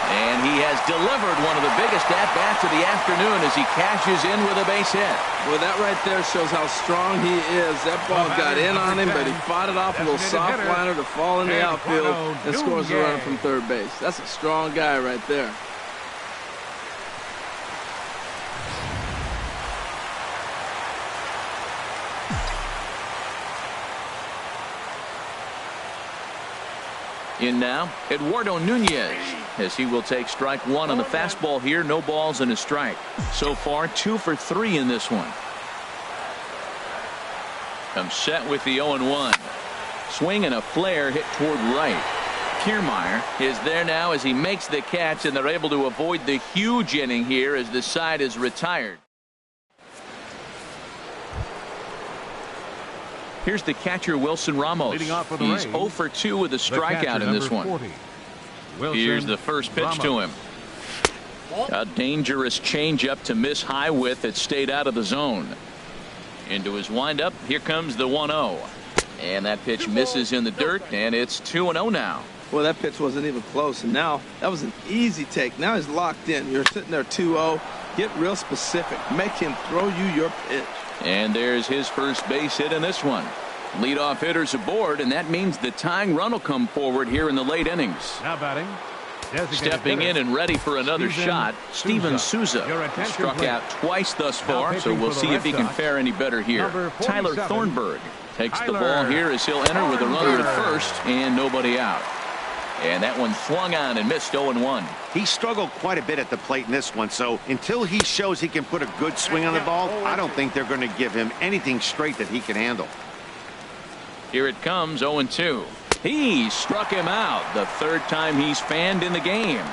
And he has delivered one of the biggest at-bats of the afternoon as he cashes in with a base hit. Well, that right there shows how strong he is. That ball got in on him, but he fought it off a little soft liner to fall in the outfield and scores a runner from third base. That's a strong guy right there. In now, Eduardo Nunez, as he will take strike 1 on the fastball here. No balls and a strike. So far, 2 for 3 in this one. Comes set with the 0-1. Swing and a flare hit toward right. Kiermaier is there now as he makes the catch, and they're able to avoid the huge inning here as the side is retired. Here's the catcher, Wilson Ramos. He's 0 for 2 with a strikeout in this one. Here's the first pitch to him. A dangerous changeup to miss high with. It stayed out of the zone. Into his windup. Here comes the 1-0. And that pitch misses in the dirt, and it's 2-0 now. Well, that pitch wasn't even close, and now that was an easy take. Now he's locked in. You're sitting there 2-0. Get real specific. Make him throw you your pitch. And there's his first base hit in this one. Leadoff hitters aboard, and that means the tying run will come forward here in the late innings. Now batting. Stepping in and ready for another shot, Steven Souza. Struck out twice thus far, so we'll see if he can fare any better here. Tyler Thornburg takes the ball here as he'll enter with a runner at first and nobody out. And that one swung on and missed 0-1. He struggled quite a bit at the plate in this one, so until he shows he can put a good swing on the ball, I don't think they're going to give him anything straight that he can handle. Here it comes, 0-2. He struck him out, the third time he's fanned in the game.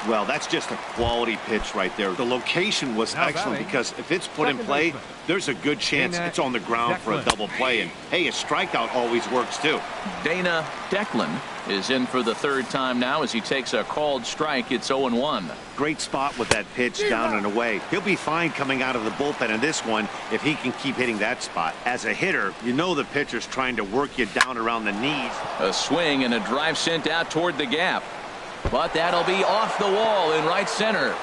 Well, that's just a quality pitch right there. The location was excellent because if it's put in play, there's a good chance it's on the ground for a double play. And, hey, a strikeout always works, too. Dana Declan is in for the third time now as he takes a called strike. It's 0-1. Great spot with that pitch down and away. He'll be fine coming out of the bullpen in this one if he can keep hitting that spot. As a hitter, you know the pitcher's trying to work you down around the knees. A swing and a drive sent out toward the gap. But that'll be off the wall in right center.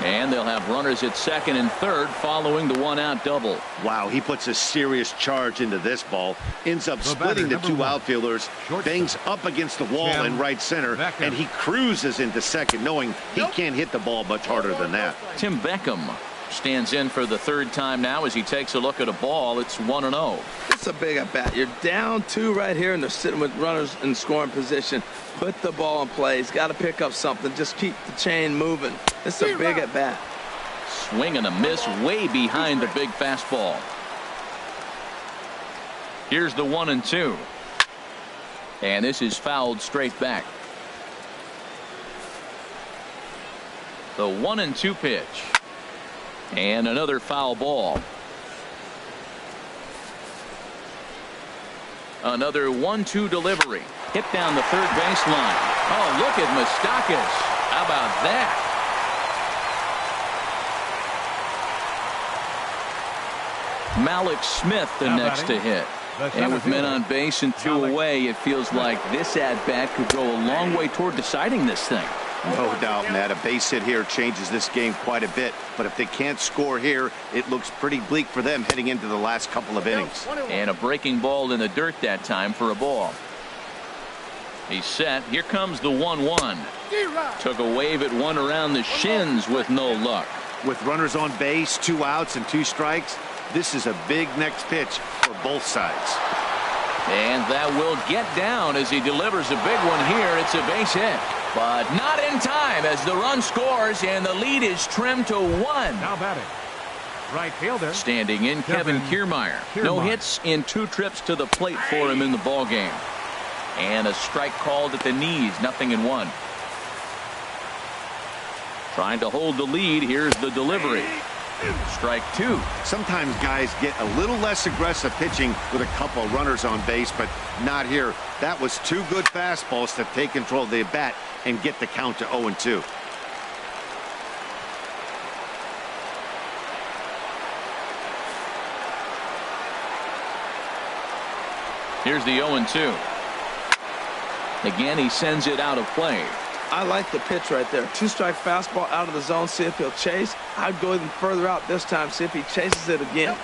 And they'll have runners at second and third following the one-out double. Wow, he puts a serious charge into this ball. Ends up splitting the two outfielders. Bangs up against the wall in right center. And he cruises into second, knowing he can't hit the ball much harder than that. Tim Beckham stands in for the third time now as he takes a look at a ball. It's 1-0. It's a big at bat. You're down 2 right here, and they're sitting with runners in scoring position. Put the ball in play. He's got to pick up something. Just keep the chain moving. It's a big at bat. Swing and a miss way behind the big fastball. Here's the 1-2. And this is fouled straight back. The 1-2 pitch. And another foul ball. Another 1-2 delivery. Hit down the third baseline. Oh, look at Moustakas. How about that? Malik Smith the next to hit. And with men on base and 2 away, it feels like this at-bat could go a long way toward deciding this thing. No doubt, Matt. A base hit here changes this game quite a bit. But if they can't score here, it looks pretty bleak for them heading into the last couple of innings. And a breaking ball in the dirt that time for a ball. He's set. Here comes the 1-1. Took a wave at one around the shins with no luck. With runners on base, 2 outs and 2 strikes, this is a big next pitch for both sides. And that will get down as he delivers a big one here. It's a base hit. But not in time as the run scores and the lead is trimmed to 1. Now batting. Right fielder. Standing in Kevin Kiermaier. No hits in 2 trips to the plate for him in the ball game. And a strike called at the knees. 0-1. Trying to hold the lead. Here's the delivery. Strike 2. Sometimes guys get a little less aggressive pitching with a couple of runners on base, but not here. That was 2 good fastballs to take control of the bat and get the count to 0-2. Here's the 0-2. Again, he sends it out of play. I like the pitch right there. 2-strike fastball out of the zone. See if he'll chase. I'd go even further out this time. See if he chases it again.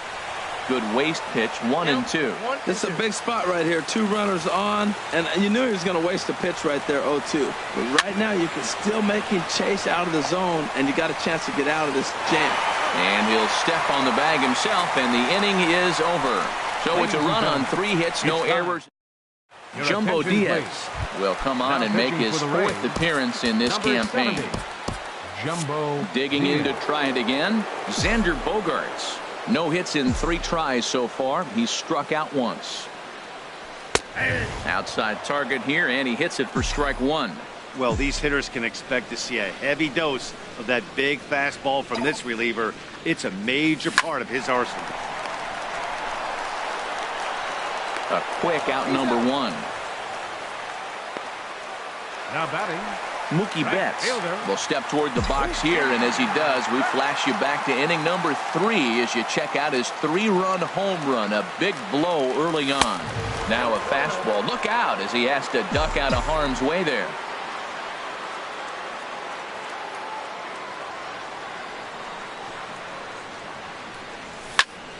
Good waste pitch. 1-2. This is a big spot right here. 2 runners on, and you knew he was going to waste a pitch right there. 0-2. But right now you can still make him chase out of the zone, and you got a chance to get out of this jam. And he'll step on the bag himself, and the inning is over. So it's a run on 3 hits, no errors. Jumbo Diaz will come on and make his 4th appearance in this campaign. Jumbo digging in to try it again. Xander Bogaerts. No hits in 3 tries so far. He's struck out once. Outside target here, and he hits it for strike 1. Well, these hitters can expect to see a heavy dose of that big fastball from this reliever. It's a major part of his arsenal. A quick out number 1. Now batting. Mookie Betts will step toward the box here, and as he does, we flash you back to inning number 3 as you check out his 3-run home run, a big blow early on. Now a fastball. Look out as he has to duck out of harm's way there.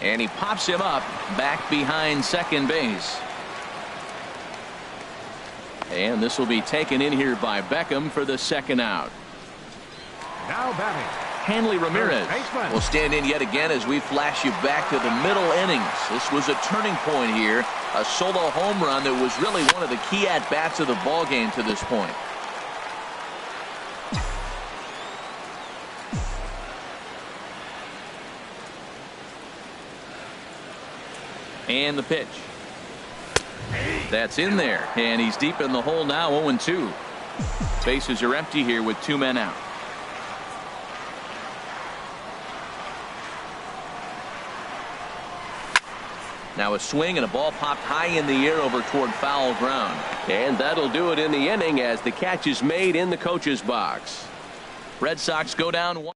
And he pops him up back behind second base. And this will be taken in here by Beckham for the 2nd out. Now batting. Hanley Ramirez will stand in yet again as we flash you back to the middle innings. This was a turning point here. A solo home run that was really one of the key at-bats of the ballgame to this point. And the pitch. That's in there, and he's deep in the hole now, 0-2. Bases are empty here with 2 men out. Now a swing and a ball popped high in the air over toward foul ground. And that'll do it in the inning as the catch is made in the coach's box. Red Sox go down 1.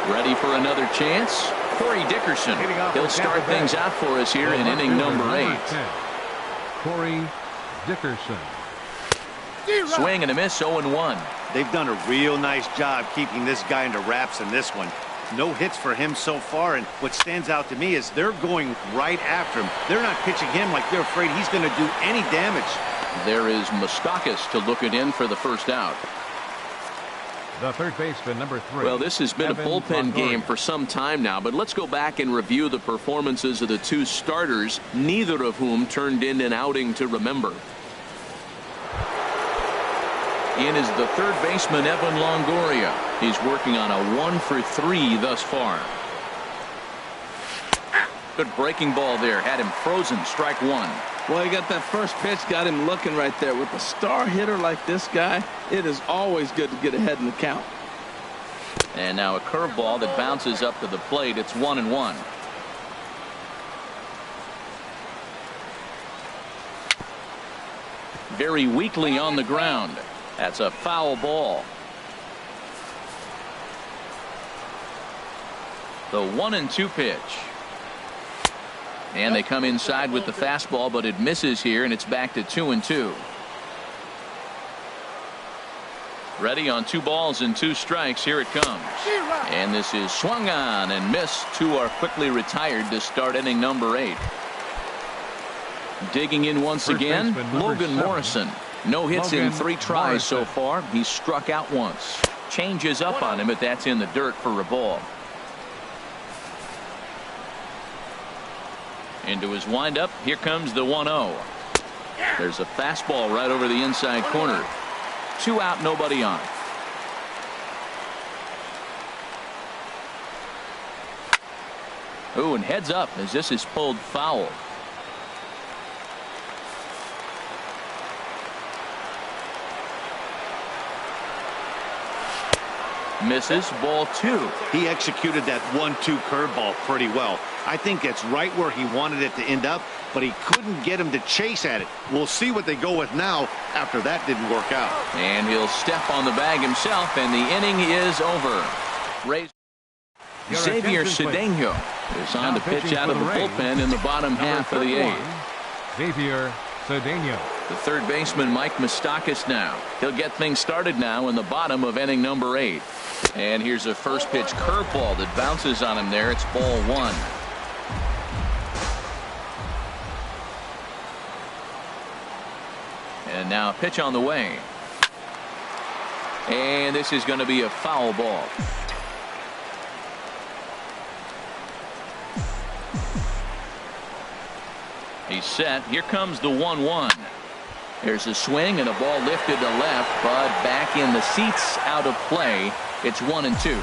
Ready for another chance? Corey Dickerson. He'll start things out for us here in inning number 8. Corey Dickerson. Swing and a miss, 0-1. They've done a real nice job keeping this guy under wraps in this one. No hits for him so far, and what stands out to me is they're going right after him. They're not pitching him like they're afraid he's going to do any damage. There is Moustakas to look it in for the first out. The third baseman, number 3. Well, this has been a bullpen game for some time now, but let's go back and review the performances of the 2 starters, neither of whom turned in an outing to remember. In is the third baseman, Evan Longoria. He's working on a 1-for-3 thus far. Good breaking ball there. Had him frozen. Strike 1. Well, he got that first pitch, got him looking right there. With a star hitter like this guy, it is always good to get ahead in the count. And now a curveball that bounces up to the plate. It's 1-1. Very weakly on the ground. That's a foul ball. The 1-2 pitch. And they come inside with the fastball, but it misses here, and it's back to 2-2. Ready on 2 balls and 2 strikes. Here it comes. And this is swung on and missed. 2 are quickly retired to start inning number 8. Digging in once again, Logan Morrison. No hits in 3 tries so far. He's struck out once. Changes up on him, but that's in the dirt for a ball. Into his windup. Here comes the 1-0. There's a fastball right over the inside corner. 2 out, nobody on. Ooh, and heads up as this is pulled foul. Misses, ball 2. He executed that 1-2 curveball pretty well. I think it's right where he wanted it to end up, but he couldn't get him to chase at it. We'll see what they go with now after that didn't work out. And he'll step on the bag himself, and the inning is over. Xavier Cedeno is on to pitch out of the bullpen in the bottom half of the 8th. Xavier Cedeno. The third baseman, Mike Moustakas, now. He'll get things started now in the bottom of inning number 8. And here's a first pitch curveball that bounces on him there. It's ball 1. And now a pitch on the way. And this is going to be a foul ball. He's set. Here comes the 1-1. There's a swing and a ball lifted to left, but back in the seats, out of play. It's 1-2.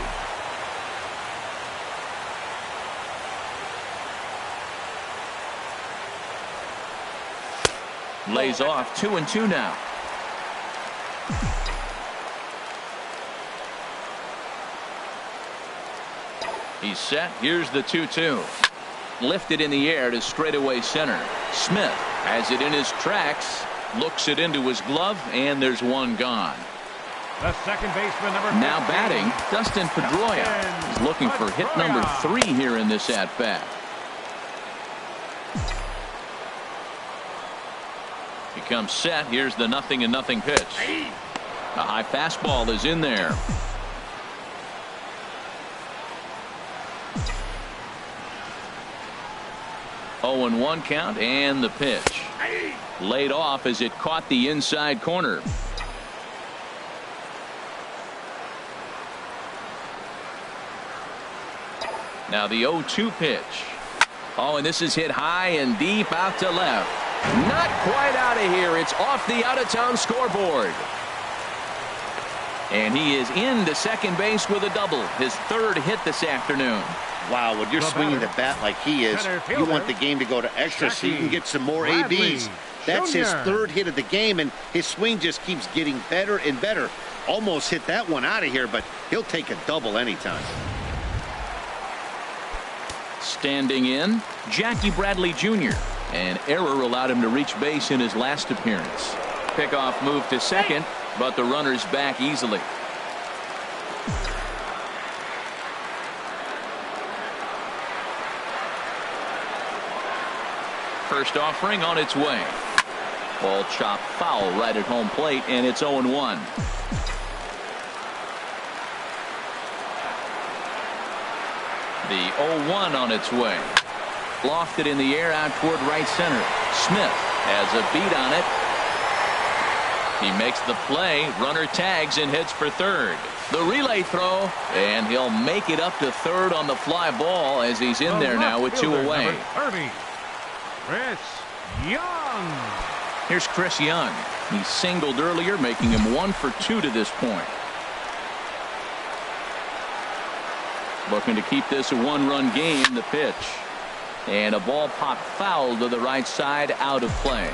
Lays off. 2-2 now. He's set. Here's the 2-2. Lifted in the air to straightaway center. Smith has it in his tracks. Looks it into his glove, and there's one gone. The second baseman, number 15. Now batting, Dustin Pedroia. He's looking for hit number 3 here in this at-bat. He comes set. Here's the 0-0 pitch. A high fastball is in there. Oh, and 1 count, and the pitch. Laid off as it caught the inside corner. Now the 0-2 pitch. Oh, and this is hit high and deep out to left. Not quite out of here. It's off the out-of-town scoreboard. And he is into second base with a double. His third hit this afternoon. Wow, when you're swinging the bat like he is, you want the game to go to extra so you can get some more ABs. That's his third hit of the game, and his swing just keeps getting better and better. Almost hit that one out of here, but he'll take a double anytime. Standing in, Jackie Bradley Jr. An error allowed him to reach base in his last appearance. Pickoff move to second, but the runner's back easily. First offering on its way. Ball chopped foul right at home plate, and it's 0-1. The 0-1 on its way. Lofted in the air out toward right center. Smith has a beat on it. He makes the play. Runner tags and heads for third. The relay throw, and he'll make it up to third on the fly ball as he's in there now with two away. Chris Young. Here's Chris Young. He singled earlier, making him 1 for 2 to this point. Looking to keep this a one-run game. The pitch. And a ball popped foul to the right side, out of play.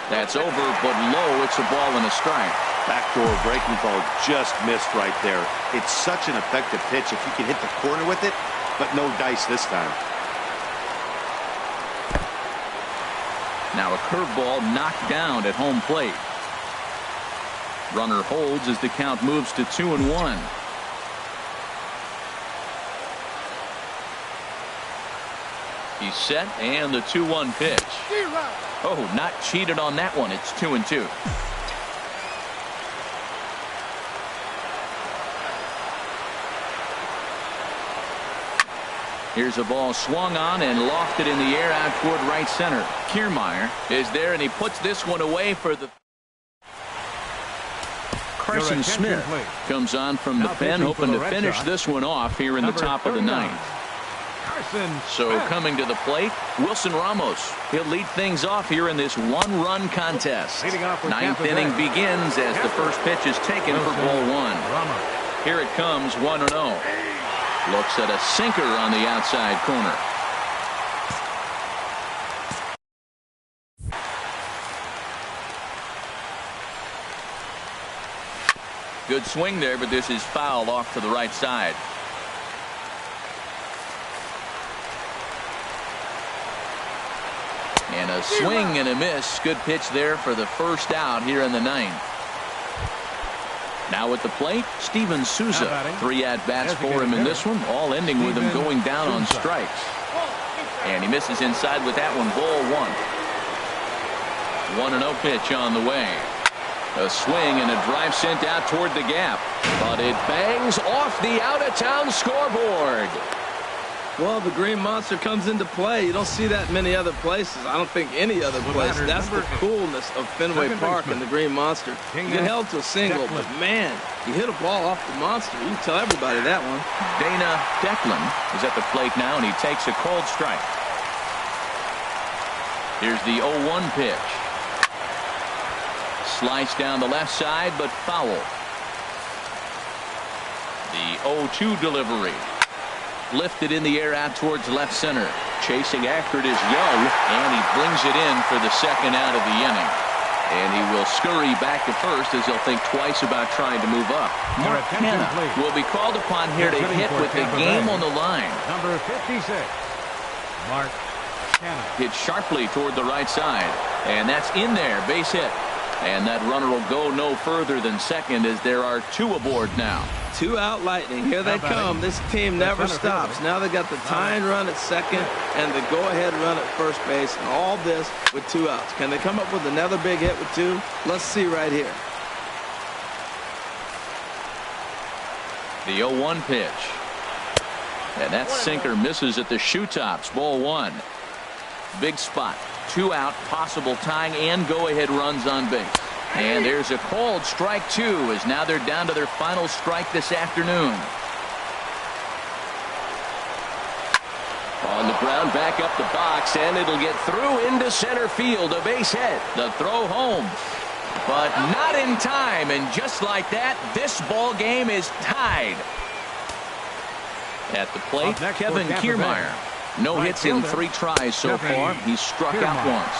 That's over, but low. It's a ball and a strike. Backdoor breaking ball just missed right there. It's such an effective pitch if you can hit the corner with it, but no dice this time. Now a curveball knocked down at home plate. Runner holds as the count moves to 2-1. He's set, and the 2-1 pitch. Oh, not cheated on that one. It's 2-2. Here's a ball swung on and lofted in the air out toward right center. Kiermaier is there, and he puts this one away for the... Carson Smith comes on from the pen, hoping to finish this one off here in the top of the ninth. So coming to the plate, Wilson Ramos. He'll lead things off here in this one-run contest. Ninth inning begins as the first pitch is taken for ball one. Here it comes, 1-0. Looks at a sinker on the outside corner. Good swing there, but this is fouled off to the right side. And a swing and a miss. Good pitch there for the first out here in the ninth. Now at the plate, Steven Souza. 3 at-bats for him in this one, all ending with him going down on strikes. And he misses inside with that one, ball 1. 1-0 pitch on the way. A swing and a drive sent out toward the gap. But it bangs off the out-of-town scoreboard. Well, the Green Monster comes into play. You don't see that many other places. I don't think any other place. That's the coolness of Fenway Park and the Green Monster. You get held to a single, but man, you hit a ball off the Monster. You can tell everybody that one. Dana Declan is at the plate now, and he takes a cold strike. Here's the 0-1 pitch. Sliced down the left side, but foul. The 0-2 delivery. Lifted in the air out towards left center. Chasing after it is Young, and he brings it in for the second out of the inning. And he will scurry back to first as he'll think twice about trying to move up. Mark Hanna will be called upon here to hit with the game on the line. Number 56, Mark Hanna. Hit sharply toward the right side, and that's in there, base hit. And that runner will go no further than second as there are 2 aboard now. 2 out Lightning. Here they come. This team never stops. Now they got the tying run at second and the go-ahead run at first base, and all this with 2 outs. Can they come up with another big hit with 2? Let's see right here. The 0-1 pitch. And that sinker misses at the shoe tops. Ball 1. Big spot. 2 out, possible tying and go-ahead runs on base. And there's a called strike 2 as now they're down to their final strike this afternoon. On the ground, back up the box, and it'll get through into center field. A base hit. The throw home, but not in time. And just like that, this ball game is tied. At the plate, Kevin Kiermaier. No hits in 3 tries so far. He's struck out once.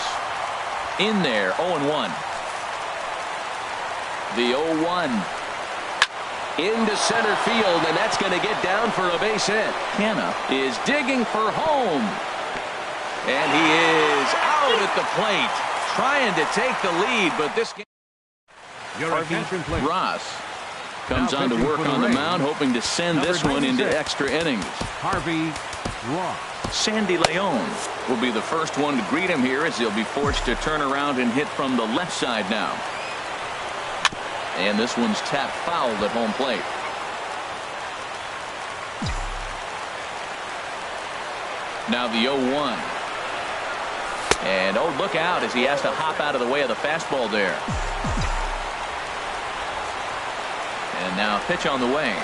In there, 0-1. The 0-1. Into center field, and that's going to get down for a base hit. Canna is digging for home. And he is out at the plate, trying to take the lead, but this game. Harvey Ross comes on to work on the mound, hoping to send this one into extra innings. Harvey Ross. Sandy Leon will be the first one to greet him here as he'll be forced to turn around and hit from the left side now. And this one's tapped foul at home plate. Now the 0-1. And oh, look out as he has to hop out of the way of the fastball there. And now pitch on the way.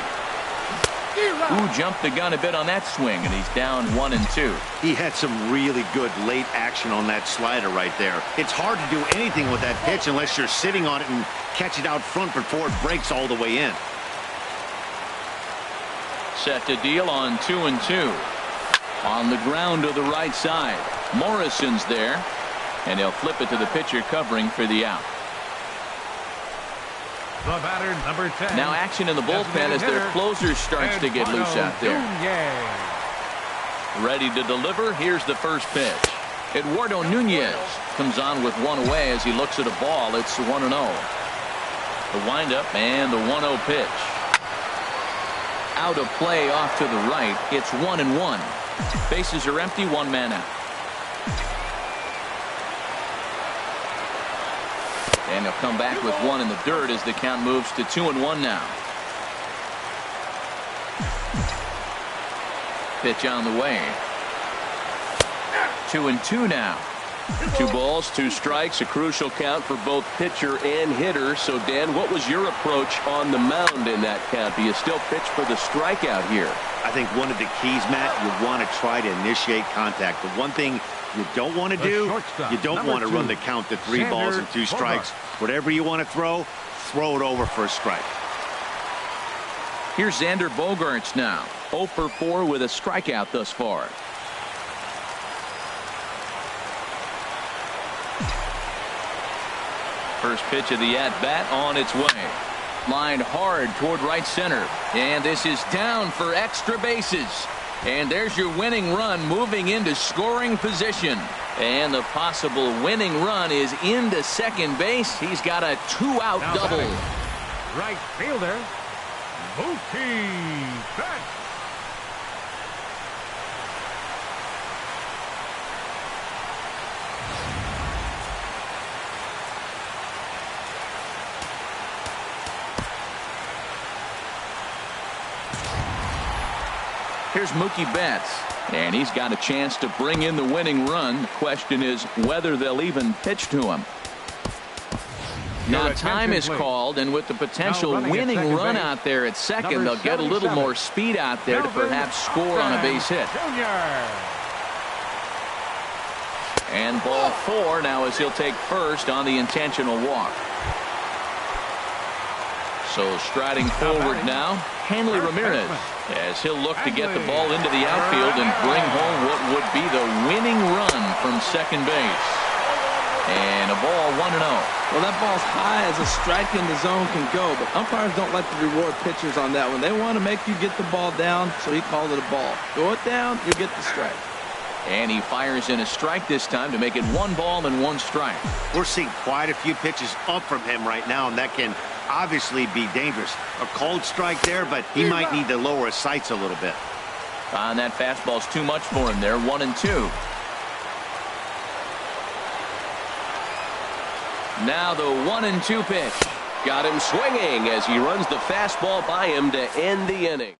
Ooh, jumped the gun a bit on that swing, and he's down 1-2. He had some really good late action on that slider right there. It's hard to do anything with that pitch unless you're sitting on it and catch it out front before it breaks all the way in. Set to deal on 2-2. On the ground to the right side. Morrison's there, and he'll flip it to the pitcher covering for the out. The batter, number 10. Now action in the bullpen as their closer starts to get loose out there. Ready to deliver. Here's the first pitch. Eduardo Nunez comes on with one away as he looks at a ball. It's 1-0. The windup and the 1-0 pitch. Out of play off to the right. It's 1-1. Bases are empty. 1 man out. And he'll come back with 1 in the dirt as the count moves to 2-1 now. Pitch on the way. 2-2 now. 2 balls, 2 strikes, a crucial count for both pitcher and hitter. So, Dan, what was your approach on the mound in that count? Do you still pitch for the strikeout here? I think one of the keys, Matt, you want to try to initiate contact. The one thing you don't want to do, you don't want to run the count to 3 balls and 2 strikes. Whatever you want to throw it over for a strike. Here's Xander Bogaerts now. 0 for 4 with a strikeout thus far. First pitch of the at-bat on its way. Lined hard toward right center. And this is down for extra bases. And there's your winning run moving into scoring position. And the possible winning run is into second base. He's got a 2-out double. Right fielder, Mookie Betts. Here's Mookie Betts, and he's got a chance to bring in the winning run. The question is whether they'll even pitch to him. Now time is called, and with the potential winning run out there at second, they'll get a little more speed out there to perhaps score on a base hit. And ball 4 now as he'll take first on the intentional walk. So striding forward now, Hanley Ramirez, as he'll look to get the ball into the outfield and bring home what would be the winning run from second base. And a ball 1-0. Well, that ball's high as a strike in the zone can go, but umpires don't like to reward pitchers on that one. They want to make you get the ball down, so he called it a ball. Go it down, you get the strike. And he fires in a strike this time to make it 1 ball and 1 strike. We're seeing quite a few pitches up from him right now, and that can obviously be dangerous. A cold strike there, but he might need to lower his sights a little bit. And that fastball's too much for him there. 1-2. Now the 1-2 pitch. Got him swinging as he runs the fastball by him to end the inning.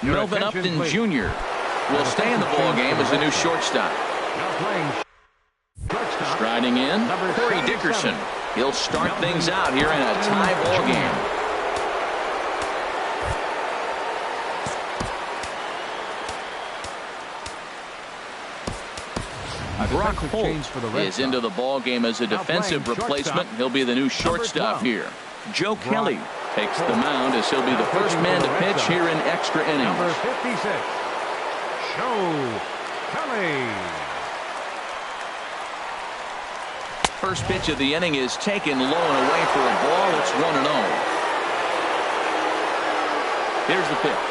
Melvin Upton Jr. will stay in the ball game as the new shortstop. Striding in, Corey Dickerson. He'll start things out here in a tie ball game. Brock Holt is into the ball game as a defensive replacement. He'll be the new shortstop here. Joe Kelly takes the mound as he'll be the first man to pitch here in extra innings. Number 56, Joe Kelly. First pitch of the inning is taken low and away for a ball. It's 1-0. Here's the pitch.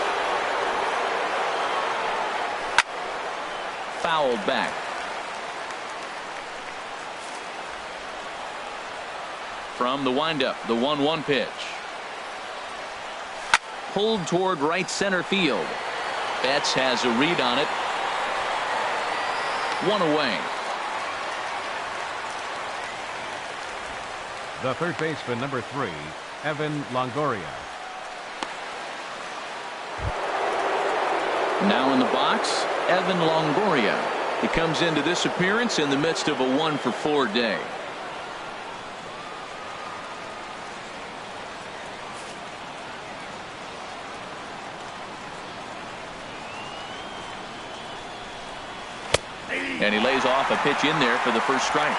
Fouled back. From the windup, the 1-1 pitch. Pulled toward right center field. Betts has a read on it. One away. The third baseman, number 3, Evan Longoria. Now in the box, Evan Longoria. He comes into this appearance in the midst of a 1-for-4 day. And he lays off a pitch in there for the first strike.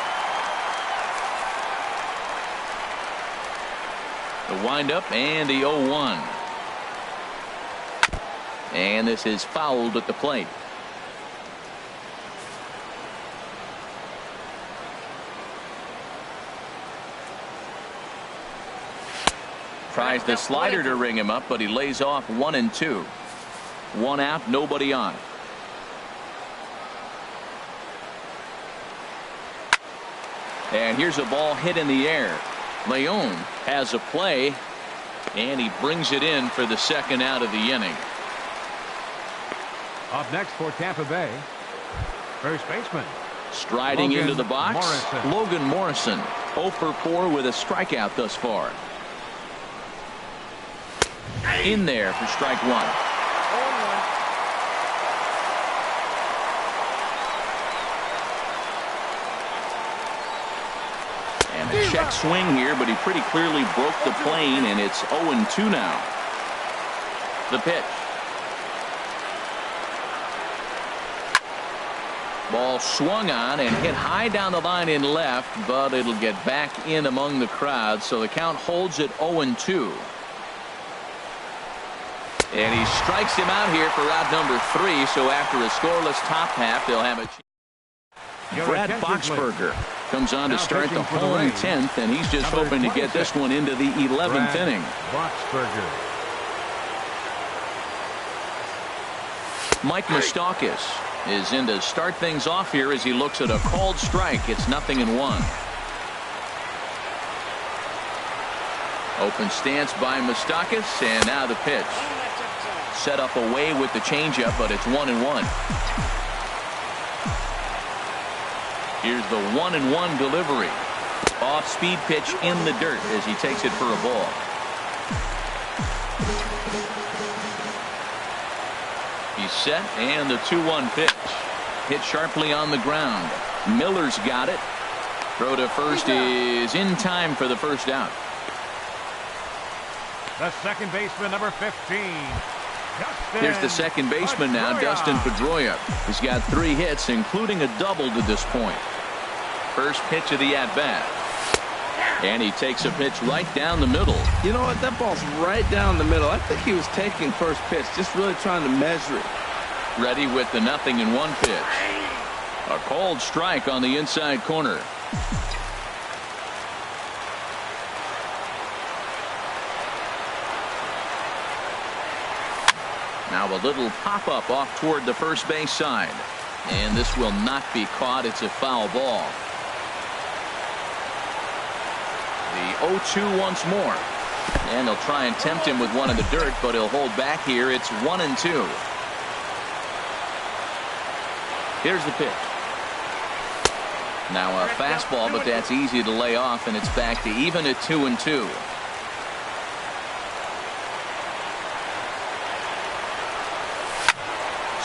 The windup and the 0-1. And this is fouled at the plate. Tries the slider to ring him up, but he lays off 1-2. One out, nobody on. And here's a ball hit in the air. Leon has a play, and he brings it in for the second out of the inning. Up next for Tampa Bay, first baseman. Striding Logan into the box, Morrison. Logan Morrison, 0-for-4 with a strikeout thus far. In there for strike one. And a check swing here, but he pretty clearly broke the plane, and it's 0-2 now. The pitch. Ball swung on and hit high down the line in left, but it'll get back in among the crowd, so the count holds at 0-2. And he strikes him out here for out number 3, so after a scoreless top half, they'll have a chance. Brad Boxberger comes on to start the home 10th, and he's just hoping to get this one into the 11th inning. Boxberger. Mike Moustakas is in to start things off here as he looks at a called strike. It's 0-1. Open stance by Moustakas, and now the pitch. Set up away with the changeup, but it's 1-1. Here's the 1-1 delivery. Off speed pitch in the dirt as he takes it for a ball. He's set, and the 2-1 pitch. Hit sharply on the ground. Miller's got it. Throw to first is in time for the first out. The second baseman, number 15. Here's the second baseman now, Dustin Pedroia. He's got 3 hits, including a double to this point. First pitch of the at-bat. And he takes a pitch right down the middle. You know what? That ball's right down the middle. I think he was taking first pitch, just really trying to measure it. Ready with the 0-1 pitch. A called strike on the inside corner. Now a little pop-up off toward the first base side. And this will not be caught. It's a foul ball. The 0-2 once more. And they'll try and tempt him with one in the dirt, but he'll hold back here. It's 1-2. Here's the pitch. Now a fastball, but that's easy to lay off, and it's back to even at 2-2.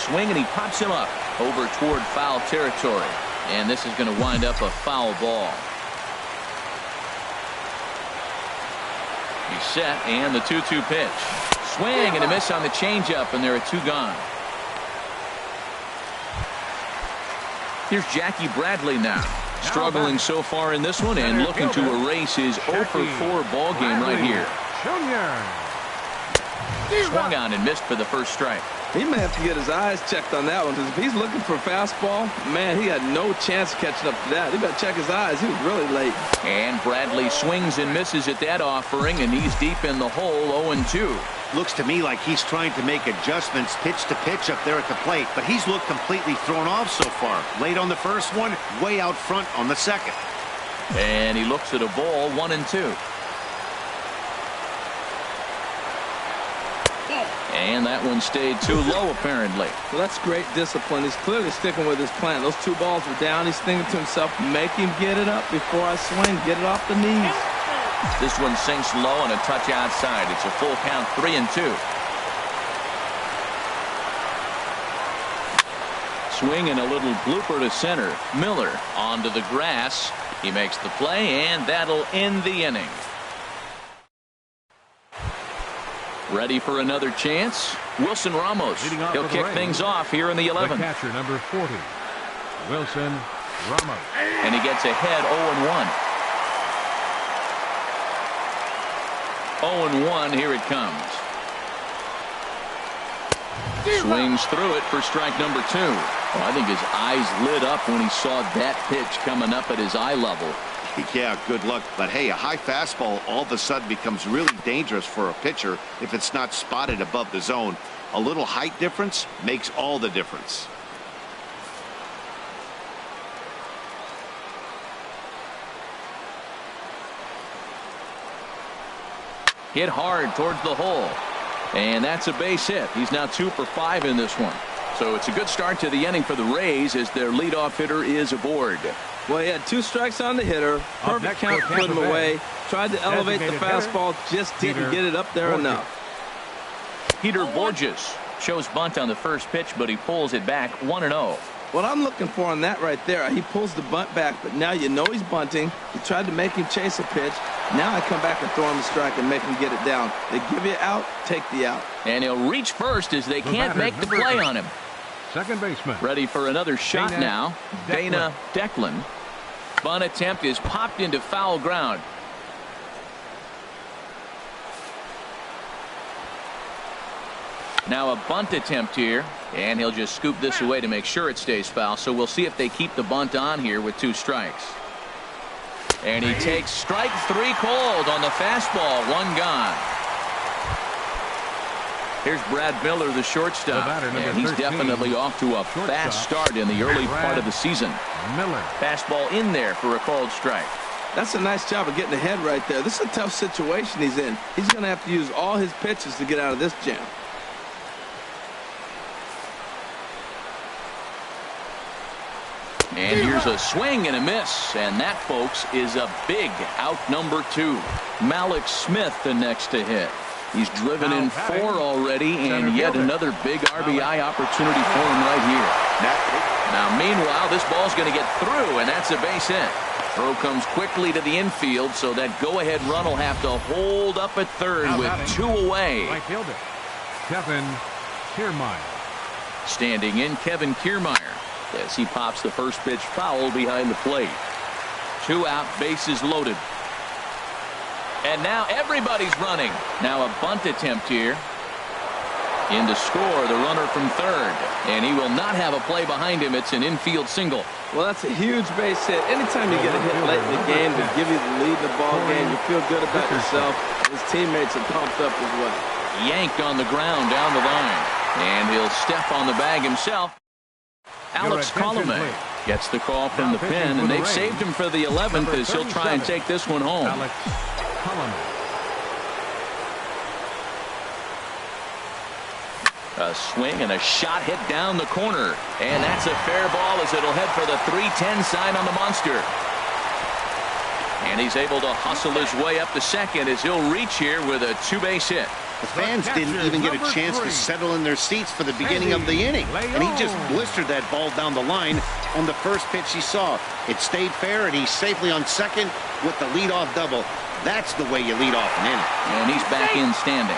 Swing, and he pops him up over toward foul territory. And this is going to wind up a foul ball. He's set, and the 2-2 pitch. Swing and a miss on the changeup, and there are 2 gone. Here's Jackie Bradley now. Struggling so far in this one and looking to erase his 0-for-4 ball game right here. Swung on and missed for the first strike. He may have to get his eyes checked on that one, because if he's looking for a fastball, man, he had no chance catching up to that. He better check his eyes. He was really late. And Bradley swings and misses at that offering, and he's deep in the hole, 0-2. Looks to me like he's trying to make adjustments pitch to pitch up there at the plate, but he's looked completely thrown off so far. Late on the first one, way out front on the second. And he looks at a ball, 1-2. And that one stayed too low, apparently. Well, that's great discipline. He's clearly sticking with his plan. Those 2 balls were down. He's thinking to himself, make him get it up before I swing. Get it off the knees. This one sinks low and a touch outside. It's a full count, 3-2. Swing and a little blooper to center. Miller onto the grass. He makes the play, and that'll end the inning. Ready for another chance? Wilson Ramos. He'll kick things off here in the 11th. The catcher, number 40, Wilson Ramos. And he gets ahead 0-1. 0-1, here it comes. Swings through it for strike number 2. Well, I think his eyes lit up when he saw that pitch coming up at his eye level. Yeah, good luck. But hey, a high fastball all of a sudden becomes really dangerous for a pitcher if it's not spotted above the zone. A little height difference makes all the difference. Hit hard towards the hole. And that's a base hit. He's now 2 for 5 in this one. So it's a good start to the inning for the Rays as their leadoff hitter is aboard. Well, he had 2 strikes on the hitter. Perfect count, put him away. Tried to elevate the fastball, just didn't get it up there enough. Peter Borges shows bunt on the first pitch, but he pulls it back 1-0. What I'm looking for on that right there, he pulls the bunt back, but now you know he's bunting. You tried to make him chase a pitch. Now I come back and throw him the strike and make him get it down. They give you out, take the out. And he'll reach first as they can't make the play on him. Second baseman. Ready for another shot now. Dana Declan. Bunt attempt is popped into foul ground. Now a bunt attempt here, and he'll just scoop this away to make sure it stays foul. So we'll see if they keep the bunt on here with 2 strikes. And he takes strike 3 cold on the fastball. 1 gone. Here's Brad Miller, the shortstop, and he's 13, definitely off to a fast start in the early part of the season. Miller. Fastball in there for a called strike. That's a nice job of getting ahead right there. This is a tough situation he's in. He's going to have to use all his pitches to get out of this jam. And here's a swing and a miss, and that, folks, is a big out number 2. Malik Smith the next to hit. He's driven in 4 already, and yet another big RBI opportunity for him right here. Now, meanwhile, this ball's going to get through, and that's a base hit. Throw comes quickly to the infield, so that go-ahead run will have to hold up at third with 2 away. Right fielder, Kevin Kiermaier. Standing in, Kevin Kiermaier, as he pops the first pitch foul behind the plate. 2 out, bases loaded. And now everybody's running. Now a bunt attempt here. In to score, the runner from third. And he will not have a play behind him. It's an infield single. Well, that's a huge base hit. Anytime you get a hit late in the game to give you the lead in the ball game, you feel good about yourself. His teammates are pumped up as well. Yanked on the ground down the line. And he'll step on the bag himself. Alex Colomé gets the call from the pen, and they've saved him for the 11th as he'll try and take this one home. Alex Colomé. A swing and a shot hit down the corner, and that's a fair ball as it'll head for the 3-10 sign on the monster. And he's able to hustle his way up to second as he'll reach here with a 2-base hit. The fans didn't even get a chance to settle in their seats for the beginning of the inning. And he just blistered that ball down the line on the first pitch he saw. It stayed fair, and he's safely on second with the leadoff double. That's the way you lead off an inning. And he's back in standing.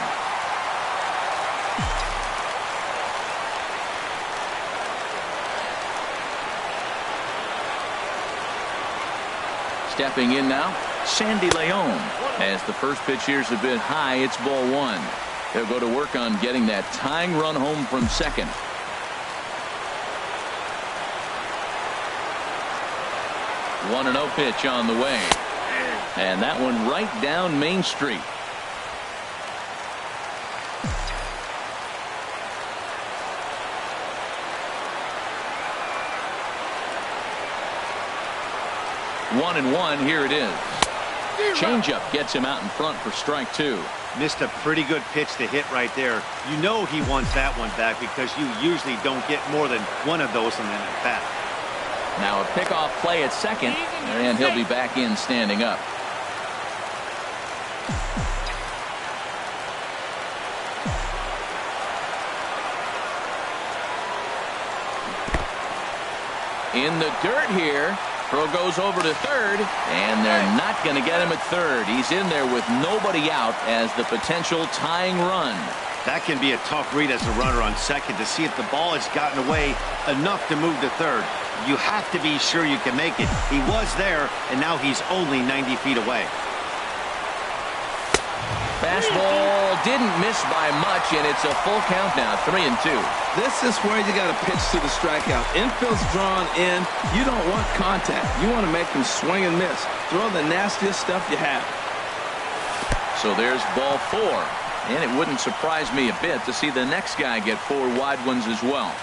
Stepping in now, Sandy Leon. As the first pitch here's a bit high, it's ball one. They'll go to work on getting that tying run home from second. One and 0 pitch on the way. And that one right down Main Street. One and one, here it is. Changeup gets him out in front for strike two. Missed a pretty good pitch to hit right there. You know he wants that one back because you usually don't get more than one of those in an at-bat. Now a pickoff play at second, and he'll be back in standing up. In the dirt here. Throw goes over to third, and they're not going to get him at third. He's in there with nobody out as the potential tying run. That can be a tough read as a runner on second to see if the ball has gotten away enough to move to third. You have to be sure you can make it. He was there, and now he's only 90 feet away. Fastball didn't miss by much, and it's a full count now, 3-2. This is where you got to pitch to the strikeout. Infield's drawn in. You don't want contact. You want to make them swing and miss. Throw the nastiest stuff you have. So there's ball four. And it wouldn't surprise me a bit to see the next guy get 4 wide ones as well.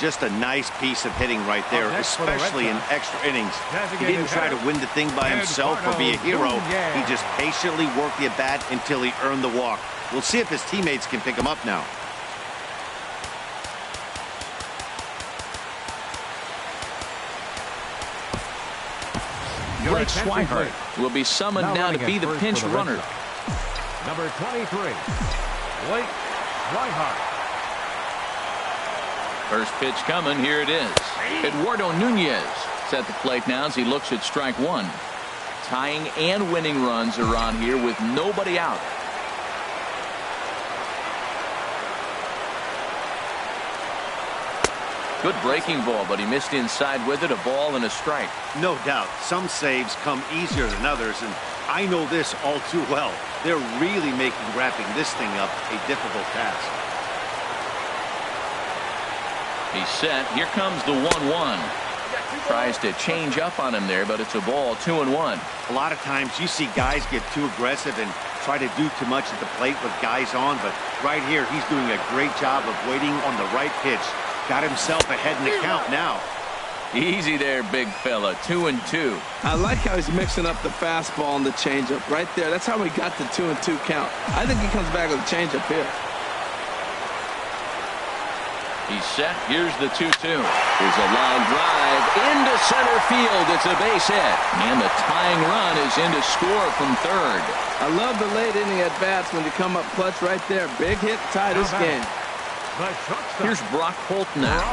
Just a nice piece of hitting right there, especially in extra innings. He didn't try to win the thing by himself or be a hero. He just patiently worked the at-bat until he earned the walk. We'll see if his teammates can pick him up now. Blake Swihart will be summoned now to be the pinch runner. Number 23, Blake Swihart. First pitch coming. Here it is. Eduardo Nunez is at the plate now as he looks at strike one. Tying and winning runs are on here with nobody out. Good breaking ball, but he missed inside with it. A ball and a strike. No doubt. Some saves come easier than others, and I know this all too well. They're really making wrapping this thing up a difficult task. He's set. Here comes the 1-1. Tries to change up on him there, but it's a ball. 2-1. A lot of times you see guys get too aggressive and try to do too much at the plate with guys on, but right here he's doing a great job of waiting on the right pitch. Got himself ahead in the count now. Easy there, big fella. 2-2. I like how he's mixing up the fastball and the changeup right there. That's how we got the 2-2 count. I think he comes back with a changeup here. He's set. Here's the 2-2. Here's a line drive into center field. It's a base hit. And the tying run is in to score from third. I love the late inning at bats when you come up clutch right there. Big hit, tie this game. Here's Brock Holt now.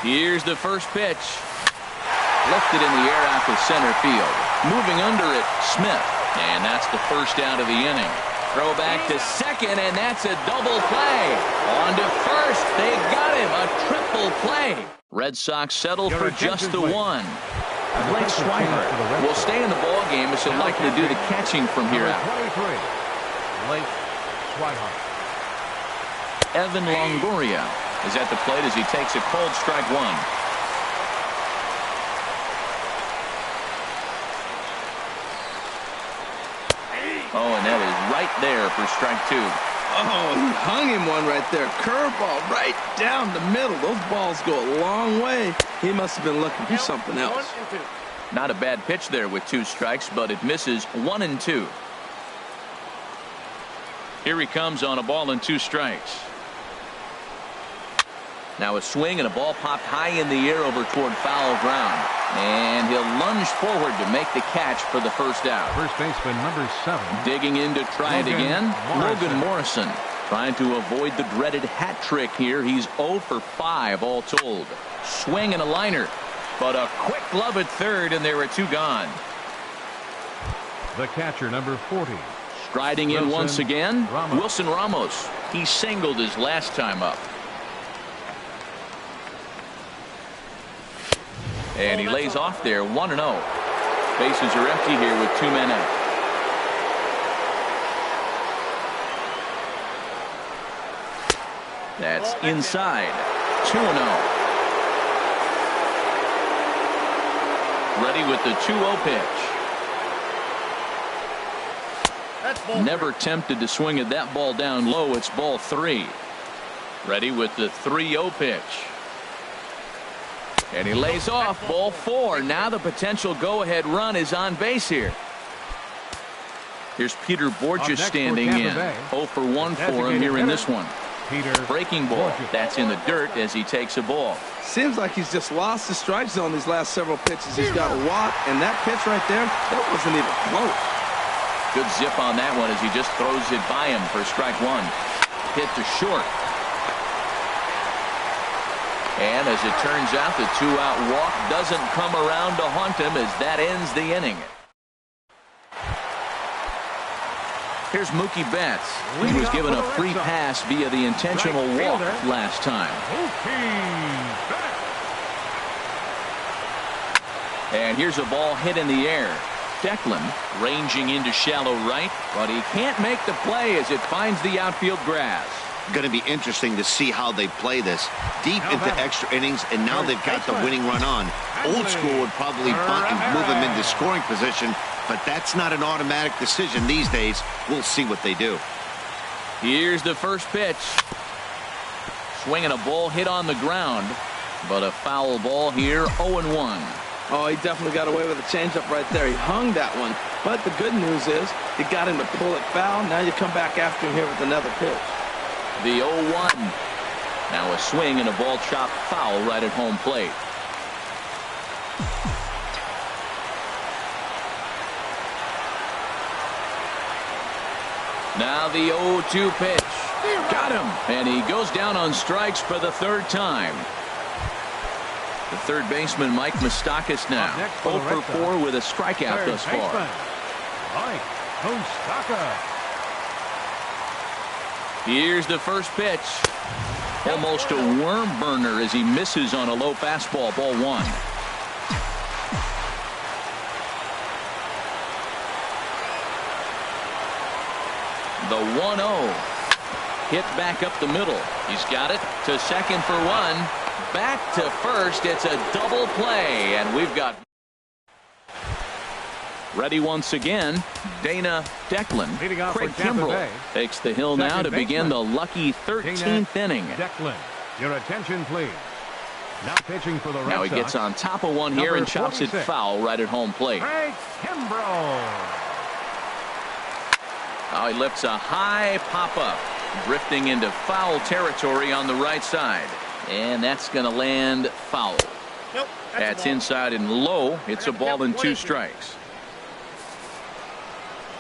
Here's the first pitch. Lifted in the air out to center field. Moving under it, Smith. And that's the first out of the inning. Throw back to second, and that's a double play. On to first. They got him. A triple play. Red Sox settle for just the one. Blake Swihart will stay in the ball game as he'll likely do the catching from here out. 23, Blake Swihart. Evan Longoria is at the plate as he takes a cold strike one. Oh, and that is right there for strike two. Oh, he hung him one right there. Curveball right down the middle. Those balls go a long way. He must have been looking for something else. Not a bad pitch there with 2 strikes, but it misses 1-2. Here he comes on a ball and 2 strikes. Now a swing and a ball popped high in the air over toward foul ground. And he'll lunge forward to make the catch for the first out. First baseman number 7. Digging in to try it again. Logan Morrison trying to avoid the dreaded hat trick here. He's 0 for 5 all told. Swing and a liner. But a quick glove at third, and there were two gone. The catcher, number 40. Striding in once again, Ramos. Wilson Ramos. He singled his last time up. And he lays off there, 1-0. Bases are empty here with 2 men out. That's inside. 2-0. Ready with the 2-0 pitch. Never tempted to swing at that ball down low. It's ball 3. Ready with the 3-0 pitch. And he lays off, ball 4. Now the potential go-ahead run is on base here. Here's Peter Borges standing in. 0 for 1 for him here in this one. Breaking ball. That's in the dirt as he takes a ball. Seems like he's just lost the strike zone these last several pitches. He's got a walk, and that pitch right there, that wasn't even close. Good zip on that one as he just throws it by him for strike 1. Hit to short. And as it turns out, the 2-out walk doesn't come around to haunt him as that ends the inning. Here's Mookie Betts. He was given a free pass via the intentional walk last time. And here's a ball hit in the air. Declan ranging into shallow right, but he can't make the play as it finds the outfield grass. Going to be interesting to see how they play this. Deep into extra innings, and now they've got the winning run on. Old school would probably bunt and move him into scoring position, but that's not an automatic decision these days. We'll see what they do. Here's the first pitch. Swinging a ball hit on the ground, but a foul ball here, 0-1. Oh, he definitely got away with a changeup right there. He hung that one. But the good news is he got him to pull it foul. Now you come back after him here with another pitch. The 0-1. Now a swing and a ball chopped foul right at home plate. Now the 0-2 pitch. Got him. And he goes down on strikes for the 3rd time. The third baseman, Mike Moustakas, now 0 for 4 with a strikeout thus far. Mike Moustakas. Here's the first pitch. Almost a worm burner as he misses on a low fastball, ball 1. The 1-0. Hit back up the middle. He's got it to second for 1. Back to first. It's a double play, and we've got ready once again. Dana Declan. Craig Kimbrell takes the hill now to begin the lucky 13th inning. Declan, your attention, please. Now pitching for the Red Now he Sox, gets on top of one here and chops 46. it foul right at home plate. Craig Kimbrell. Now he lifts a high pop-up, drifting into foul territory on the right side. And that's going to land foul. Nope, that's inside and low. It's a ball and 2 strikes.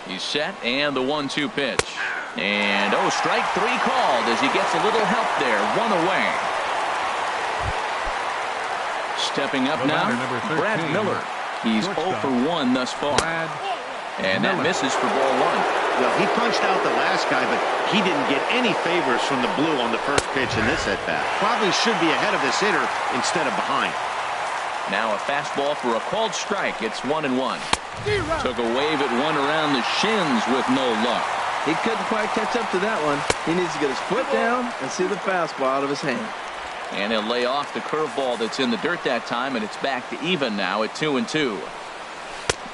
He's set, and the 1-2 pitch. And, strike 3 called as he gets a little help there. 1 away. Stepping up now, Brad Miller. He's 0 for 1 thus far. And that misses for ball 1. Well, he punched out the last guy, but he didn't get any favors from the blue on the first pitch in this at-bat. Probably should be ahead of this hitter instead of behind. Now a fastball for a called strike. It's 1-1. Took a wave at one around the shins with no luck. He couldn't quite catch up to that one. He needs to get his foot down and see the fastball out of his hand. And he'll lay off the curveball that's in the dirt that time, and it's back to even now at 2-2.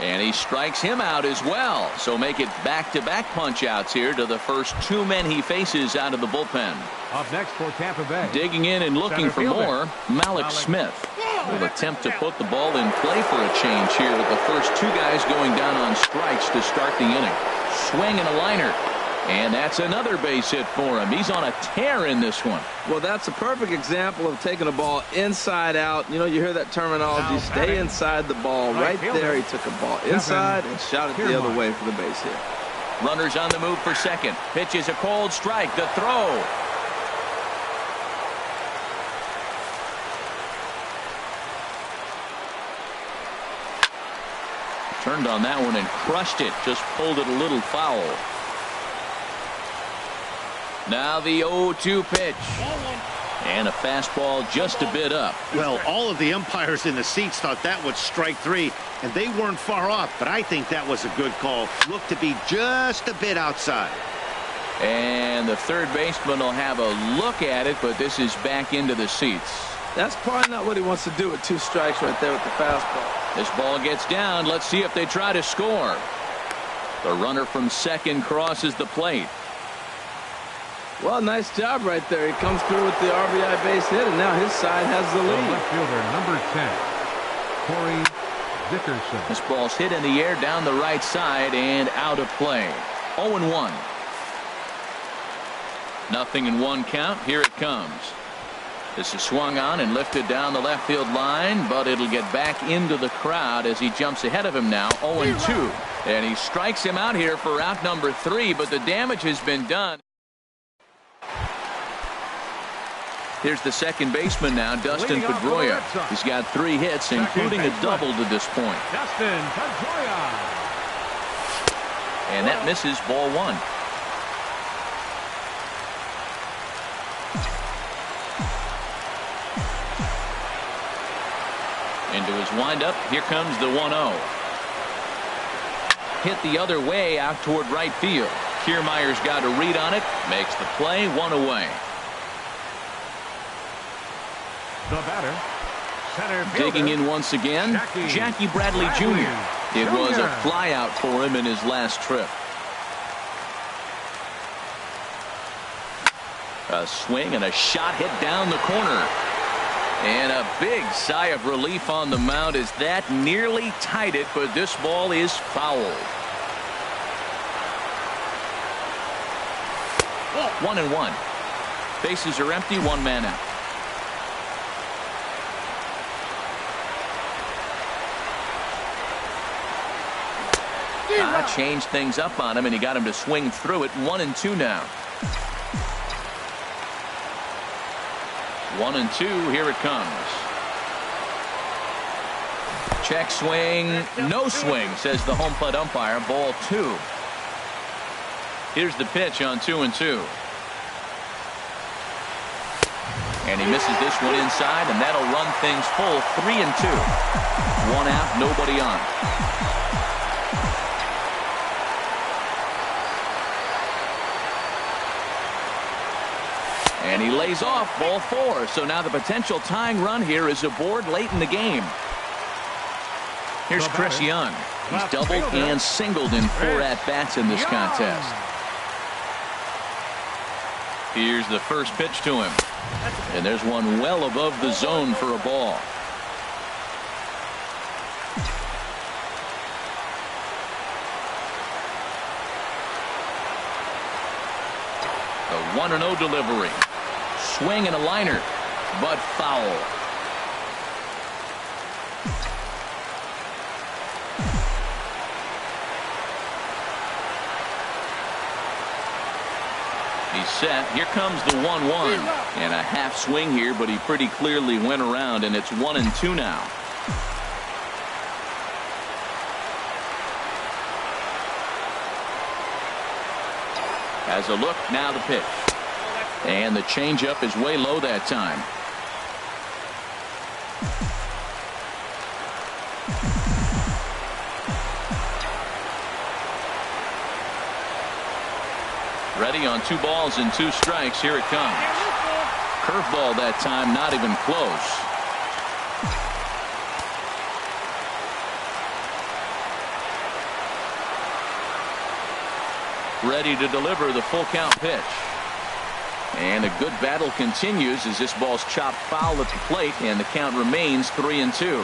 And he strikes him out as well. So make it back-to-back punch-outs here to the first 2 men he faces out of the bullpen. Up next for Tampa Bay. Digging in and looking for more, Malik Smith will attempt to put the ball in play for a change here with the first 2 guys going down on strikes to start the inning. Swing and a liner. And that's another base hit for him. He's on a tear in this one. Well, that's a perfect example of taking a ball inside out. You know, you hear that terminology, stay inside the ball. Right there, he took a ball inside and shot it the other way for the base hit. Runners on the move for second. Pitch is a cold strike. The throw. Turned on that one and crushed it. Just pulled it a little foul. Now the 0-2 pitch. And a fastball just a bit up. Well, all of the umpires in the seats thought that was strike three, and they weren't far off, but I think that was a good call. Looked to be just a bit outside. And the third baseman will have a look at it, but this is back into the seats. That's probably not what he wants to do with 2 strikes right there with the fastball. This ball gets down. Let's see if they try to score. The runner from second crosses the plate. Well, nice job right there. He comes through with the RBI base hit, and now his side has the lead. Left fielder number 10, Corey Dickerson. This ball's hit in the air down the right side and out of play. 0-1. Nothing in 1 count. Here it comes. This is swung on and lifted down the left field line, but it'll get back into the crowd as he jumps ahead of him now. 0-2. And he strikes him out here for out number 3, but the damage has been done. Here's the second baseman now, Dustin Pedroia. He's got 3 hits, including a double to this point. Dustin Pedroia. And that misses, ball 1. Into his windup. Here comes the 1-0. Hit the other way out toward right field. Kiermaier's got a read on it. Makes the play. 1 away. The batter, center fielder, Digging in once again, Jackie Bradley Jr. It was a flyout for him in his last trip. A swing and a shot hit down the corner. And a big sigh of relief on the mound as that nearly tied it, but this ball is fouled. 1-1. Bases are empty, 1 man out. Changed things up on him, and he got him to swing through it. 1-2 now. 1-2. Here it comes. Check swing. No swing, says the home plate umpire. Ball 2. Here's the pitch on 2-2. And he misses this one inside, and that'll run things full. 3-2. 1 out, nobody on. And he lays off, ball 4. So now the potential tying run here is aboard late in the game. Here's Chris Young. He's doubled and singled in 4 at-bats in this contest. Here's the first pitch to him. And there's one well above the zone for a ball. The 1-0 delivery. Swing and a liner, but foul. He's set. Here comes the 1-1. And a half swing here, but he pretty clearly went around, and it's 1-2 now. Has a look, now the pitch. And the changeup is way low that time. Ready on 2 balls and 2 strikes. Here it comes. Curveball that time, not even close. Ready to deliver the full count pitch. And a good battle continues as this ball's chopped foul at the plate, and the count remains 3-2.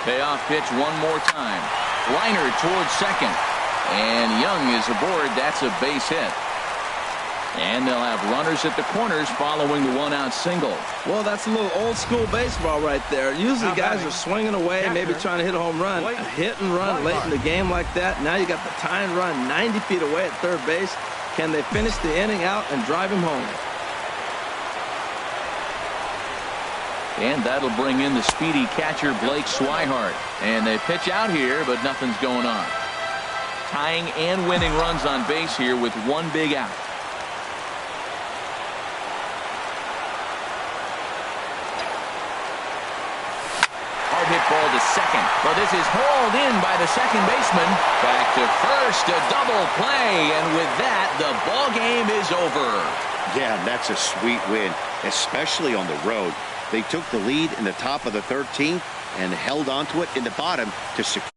Payoff pitch one more time. Liner towards second. And Young is aboard. That's a base hit. And they'll have runners at the corners following the 1-out single. Well, that's a little old school baseball right there. Usually guys are swinging away, maybe trying to hit a home run. A hit and run late in the game like that. Now you got the tie and run 90 feet away at third base. Can they finish the inning out and drive him home? And that'll bring in the speedy catcher Blake Swihart. And they pitch out here, but nothing's going on. Tying and winning runs on base here with one big out. Hard hit ball to second, but this is hauled in by the second baseman. Back to first, a double play, and with that, the ball game is over. Yeah, that's a sweet win, especially on the road. They took the lead in the top of the 13th and held on to it in the bottom to secure